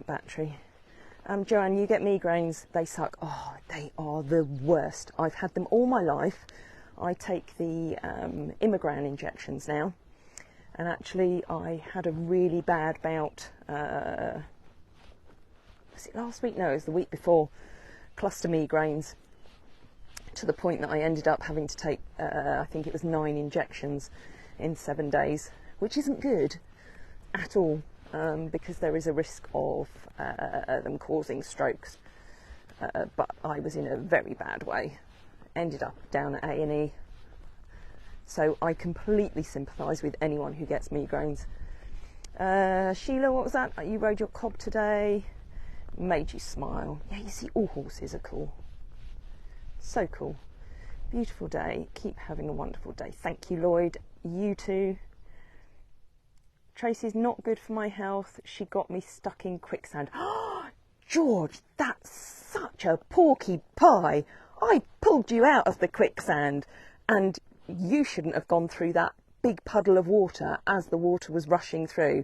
battery. Joanne, you get migraines, they suck. Oh, they are the worst. I've had them all my life. I take the Imigran injections now, and actually I had a really bad bout, was it last week? No, it was the week before, cluster migraines, to the point that I ended up having to take, I think it was 9 injections in 7 days, which isn't good at all, because there is a risk of them causing strokes, but I was in a very bad way. Ended up down at A&E. So I completely sympathise with anyone who gets migraines. Sheila, what was that? You rode your cob today. Made you smile. Yeah, you see, all horses are cool. So cool. Beautiful day. Keep having a wonderful day. Thank you, Lloyd. You too. Tracy's not good for my health. She got me stuck in quicksand. Oh, George, that's such a porky pie. I pulled you out of the quicksand, and you shouldn't have gone through that big puddle of water as the water was rushing through.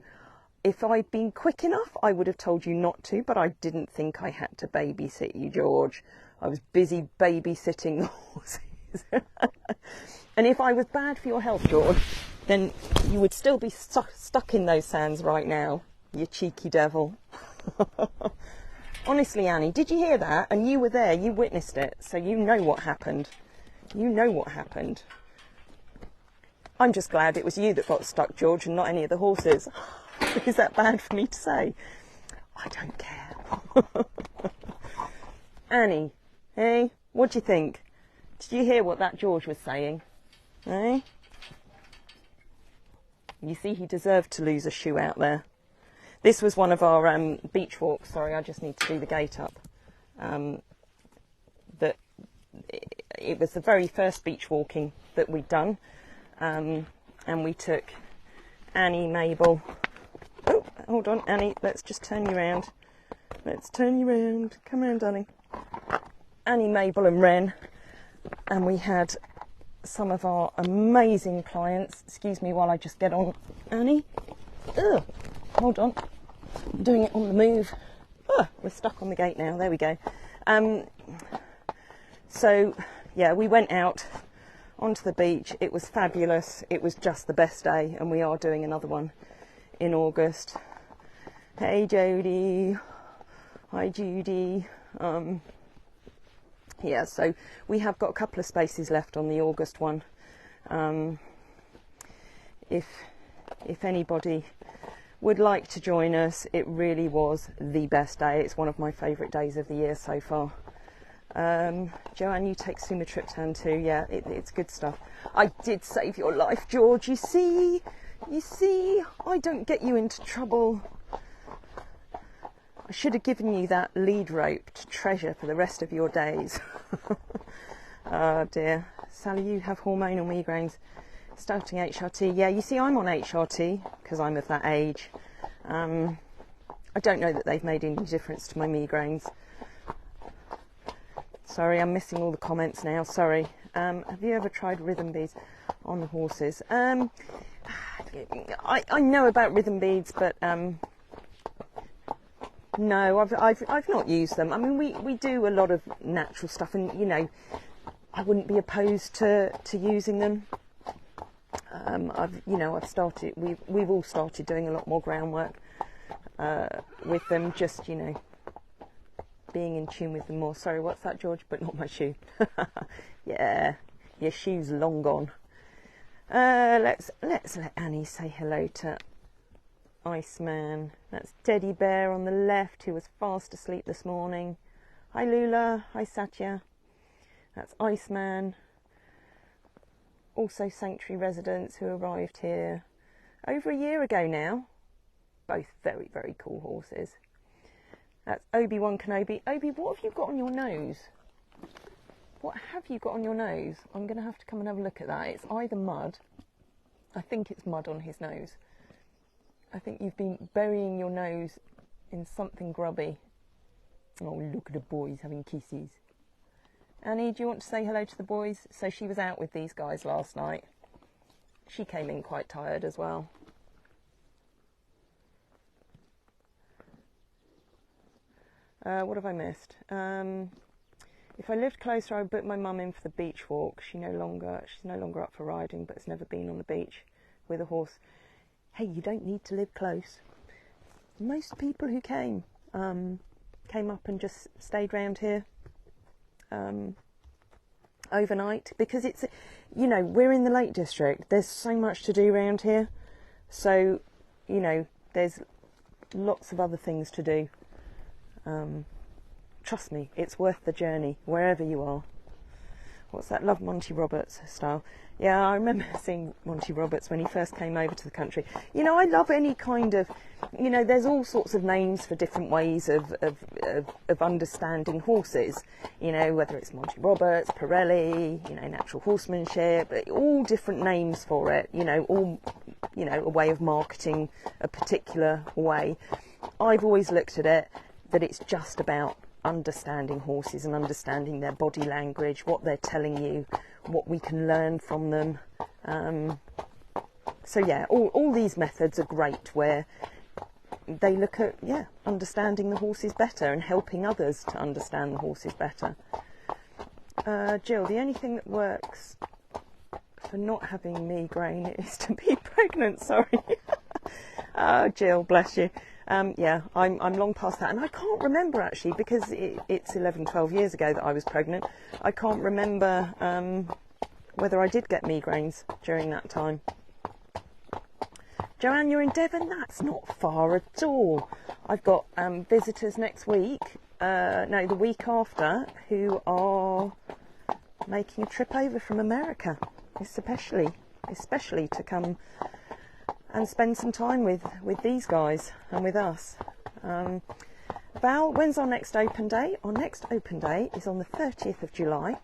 If I'd been quick enough, I would have told you not to, but I didn't think I had to babysit you, George. I was busy babysitting the horses. And if I was bad for your health, George, then you would still be stuck in those sands right now, you cheeky devil. Honestly, Annie, did you hear that? And you were there, you witnessed it, so you know what happened. You know what happened. I'm just glad it was you that got stuck, George, and not any of the horses. Is that bad for me to say? I don't care. Annie, hey, what do you think? Did you hear what that George was saying? Eh? You see, he deserved to lose a shoe out there. This was one of our beach walks. Sorry, I just need to do the gate up. It was the very first beach walking that we'd done. And we took Annie, Mabel. Oh, hold on, Annie, let's just turn you around. Let's turn you around. Come around, darling. Annie, Mabel and Ren. And we had some of our amazing clients. Excuse me while I just get on Annie. Ugh. Hold on, I'm doing it on the move. Oh, we're stuck on the gate now, there we go. So, yeah, we went out onto the beach. It was fabulous. It was just the best day, and we are doing another one in August. Hey, Jodie. Hi, Judy. Yeah, so we have got a couple of spaces left on the August one. If anybody would like to join us, it really was the best day. It's one of my favourite days of the year so far. Joanne, you take sumatriptan too. Yeah, it's good stuff. I did save your life, George. You see, I don't get you into trouble. I should have given you that lead rope to treasure for the rest of your days. Oh dear. Sally, you have hormonal migraines. Starting HRT. Yeah, you see, I'm on HRT because I'm of that age. I don't know that they've made any difference to my migraines. Sorry, I'm missing all the comments now. Sorry. Have you ever tried rhythm beads on the horses? I know about rhythm beads, but no, I've not used them. I mean, we do a lot of natural stuff, and you know, I wouldn't be opposed to using them. I've started. We've all started doing a lot more groundwork with them. Just being in tune with them more. Sorry, what's that, George? But not my shoe. Yeah, your shoe's long gone. Let's let Annie say hello to Iceman. That's Teddy Bear on the left, who was fast asleep this morning. Hi Lula. Hi Satya. That's Iceman. Also Sanctuary residents who arrived here over a year ago now. Both very, very cool horses. That's Obi-Wan Kenobi. Obi, what have you got on your nose? What have you got on your nose? I'm going to have to come and have a look at that. It's either mud. I think it's mud on his nose. I think you've been burying your nose in something grubby. Oh, look at the boys having kisses. Annie, do you want to say hello to the boys? So she was out with these guys last night. She came in quite tired as well. What have I missed? If I lived closer, I would book my mum in for the beach walk. She's no longer up for riding, but has never been on the beach with a horse. Hey, you don't need to live close. Most people who came up and just stayed round here overnight, because it's, we're in the Lake District. There's so much to do around here. So, there's lots of other things to do. Trust me, it's worth the journey, wherever you are. What's that? Love Monty Roberts style. Yeah, I remember seeing Monty Roberts when he first came over to the country. I love any kind of, there's all sorts of names for different ways of understanding horses. Whether it's Monty Roberts, Pirelli, natural horsemanship, all different names for it. All, a way of marketing a particular way. I've always looked at it that it's just about understanding horses and understanding their body language, what they're telling you, what we can learn from them. So yeah, all these methods are great, where they look at understanding the horses better and helping others to understand the horses better. Jill, the only thing that works for not having migraine is to be pregnant. Sorry. Jill, bless you. I'm long past that, and I can't remember actually, because it's 11-12 years ago that I was pregnant. I can't remember whether I did get migraines during that time. Joanne, you're in Devon? That's not far at all. I've got visitors next week, the week after, who are making a trip over from America, especially to come and spend some time with these guys and with us. Val, when's our next open day? Our next open day is on the 30th of July.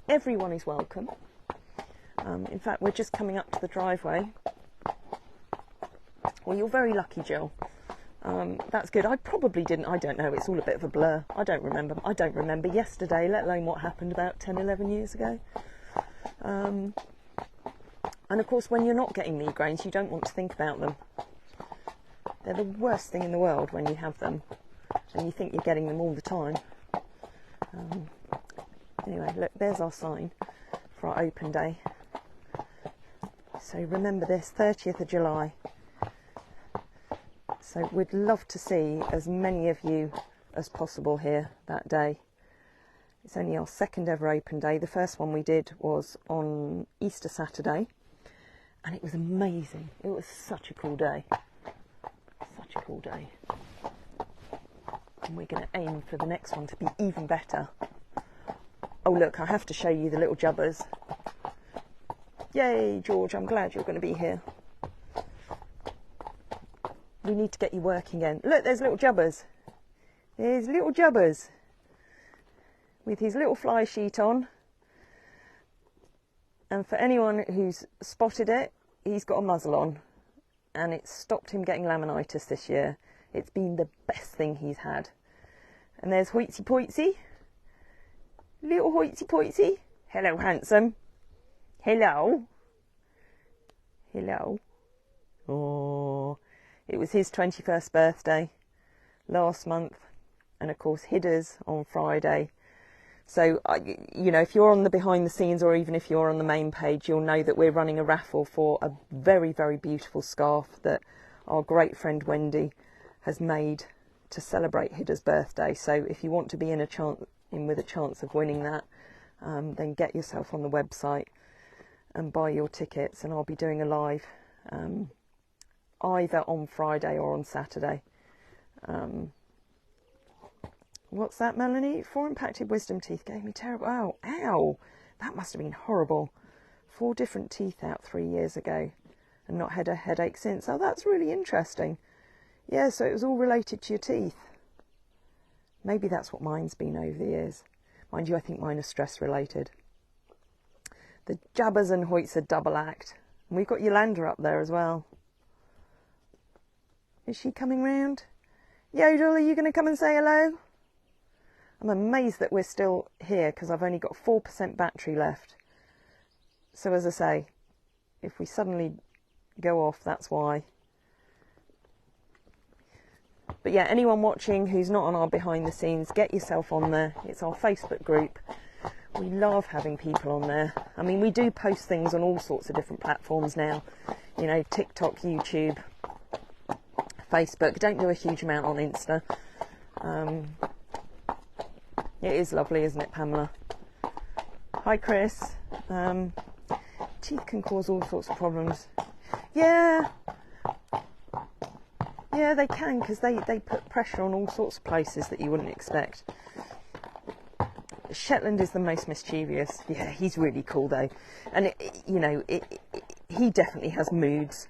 Everyone is welcome. In fact, we're just coming up to the driveway. Well, you're very lucky, Jill. That's good. I probably didn't. I don't know. It's all a bit of a blur. I don't remember yesterday, let alone what happened about 10-11 years ago. And of course, when you're not getting migraines, you don't want to think about them. They're the worst thing in the world when you have them and you think you're getting them all the time. Anyway, look, there's our sign for our open day. So remember this, 30th of July. So we'd love to see as many of you as possible here that day. It's only our second ever open day. The first one we did was on Easter Saturday, and it was amazing. It was such a cool day. Such a cool day. And we're going to aim for the next one to be even better. Oh look, I have to show you the little jubbers. Yay, George, I'm glad you're going to be here. We need to get you working again. Look, there's little jubbers. There's little jubbers. With his little fly sheet on. And for anyone who's spotted it, he's got a muzzle on. And it's stopped him getting laminitis this year. It's been the best thing he's had. And there's Hoitsy Poitsy. Little Hoitsy Poitsy. Hello, handsome. Hello. Hello. Oh, it was his 21st birthday last month. And of course, Hidde's on Friday. So, you know, if you're on the behind the scenes or even if you're on the main page, you'll know that we're running a raffle for a very, very beautiful scarf that our great friend Wendy has made to celebrate Hidde's birthday. So if you want to be in with a chance of winning that, then get yourself on the website and buy your tickets, and I'll be doing a live either on Friday or on Saturday. What's that, Melanie? 4 impacted wisdom teeth gave me terrible... Oh, ow! That must have been horrible. 4 different teeth out 3 years ago and not had a headache since. Oh, that's really interesting. Yeah, so it was all related to your teeth. Maybe that's what mine's been over the years. Mind you, I think mine are stress related. The Jabbers and Hoyts are double act. And we've got Yolanda up there as well. Is she coming round? Yodel, are you going to come and say hello? I'm amazed that we're still here because I've only got 4% battery left. So as I say, if we suddenly go off, that's why. But yeah, anyone watching who's not on our behind the scenes, get yourself on there. It's our Facebook group. We love having people on there. I mean, we do post things on all sorts of different platforms now. You know, TikTok, YouTube, Facebook. Don't do a huge amount on Insta. It is lovely, isn't it, Pamela? Hi, Chris. Teeth can cause all sorts of problems. Yeah. Yeah, they can, because they put pressure on all sorts of places that you wouldn't expect. Shetland is the most mischievous. Yeah, he's really cool, though. And, he definitely has moods.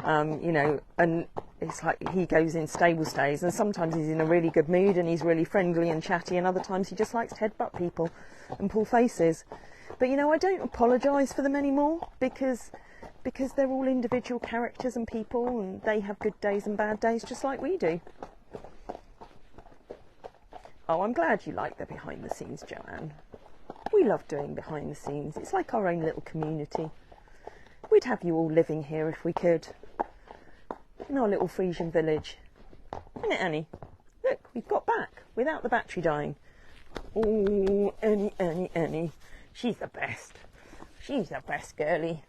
You know, and it's like he goes in stable stays, and sometimes he's in a really good mood and he's really friendly and chatty, and other times he just likes to headbutt people and pull faces. But, you know, I don't apologise for them anymore because they're all individual characters and people, and they have good days and bad days just like we do. Oh, I'm glad you like the behind the scenes, Joanne. We love doing behind the scenes. It's like our own little community. We'd have you all living here if we could. In our little Friesian village. Isn't it, Annie? Look, we've got back without the battery dying. Oh, Annie. She's the best. She's the best girlie.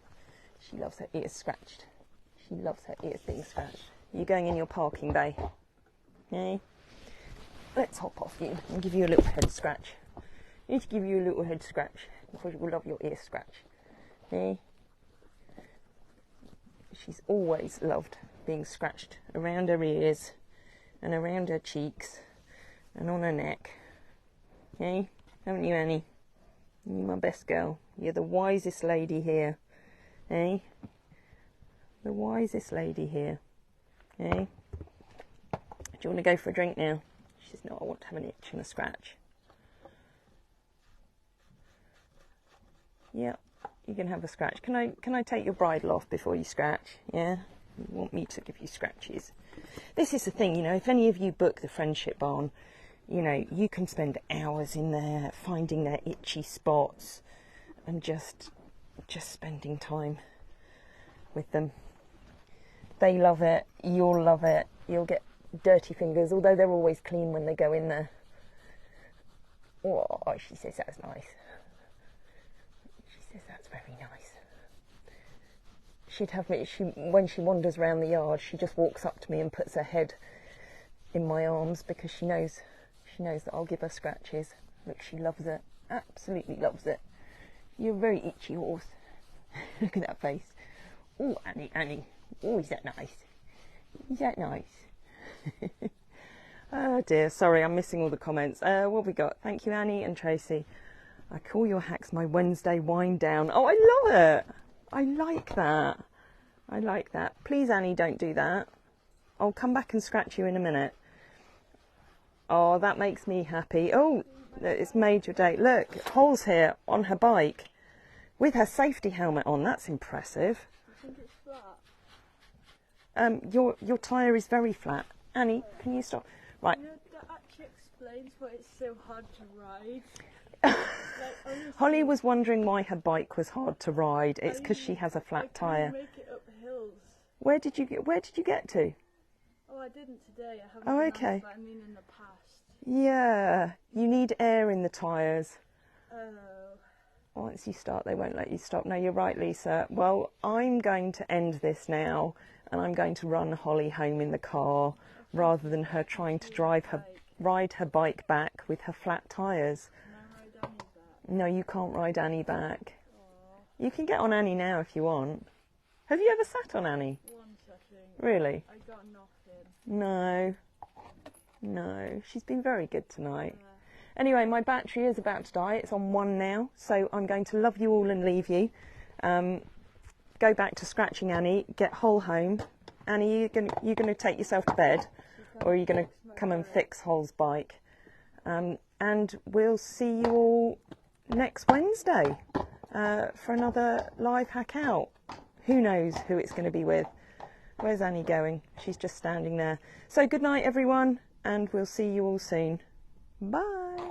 She loves her ears scratched. She loves her ears being scratched. You're going in your parking bay. Okay? Let's hop off you and give you a little head scratch. I need to give you a little head scratch because you will love your ear scratch. Okay? She's always loved being scratched around her ears and around her cheeks and on her neck. Okay? Haven't you, Annie? You're my best girl. You're the wisest lady here. Eh? The wisest lady here. Eh? Do you want to go for a drink now? She says, no, I want to have an itch and a scratch. Yeah, you can have a scratch. Can I take your bridle off before you scratch? Yeah? You want me to give you scratches? This is the thing, you know, if any of you book the Friendship Barn, you know, you can spend hours in there finding their itchy spots and just spending time with them. They love it, you'll love it, you'll get dirty fingers, although they're always clean when they go in there. Oh, she says that's nice. She says that's very nice. She'd have me, when she wanders around the yard, she just walks up to me and puts her head in my arms because she knows that I'll give her scratches. Look, she loves it. Absolutely loves it. You're a very itchy horse. Look at that face. Oh, Annie, Annie. Oh, is that nice? Is that nice? Oh dear, sorry, I'm missing all the comments. What have we got? Thank you, Annie and Tracy. I call your hacks my Wednesday wind down. Oh, I love it. I like that. I like that. Please, Annie, don't do that. I'll come back and scratch you in a minute. Oh, that makes me happy. Oh, it's made your day. Look, holes here on her bike with her safety helmet on. That's impressive. I think it's flat. Your tyre is very flat. Annie, can you stop? Right. You know, that actually explains why it's so hard to ride. Holly was wondering why her bike was hard to ride. It's because she has a flat tyre. Make it up hills. Where did you get to? Oh, I didn't today. I haven't. Oh, okay. But I mean, in the past. Yeah, you need air in the tyres. Oh. Once you start, they won't let you stop. No, you're right, Lisa. Well, I'm going to end this now, and I'm going to run Holly home in the car rather than her trying to ride her bike back with her flat tyres. No, you can't ride Annie back. Aww. You can get on Annie now if you want. Have you ever sat on Annie? Once, I think. Really? I got nothing. No. No. She's been very good tonight. Anyway, my battery is about to die. It's on 1 now, so I'm going to love you all and leave you. Go back to scratching Annie, get Hole home. Annie, you gonna take yourself to bed, or are you going to come and fix Hole's bike? And we'll see you all next Wednesday for another live hack out. Who knows who it's going to be with? Where's Annie going? She's just standing there. So good night, everyone, and we'll see you all soon. Bye.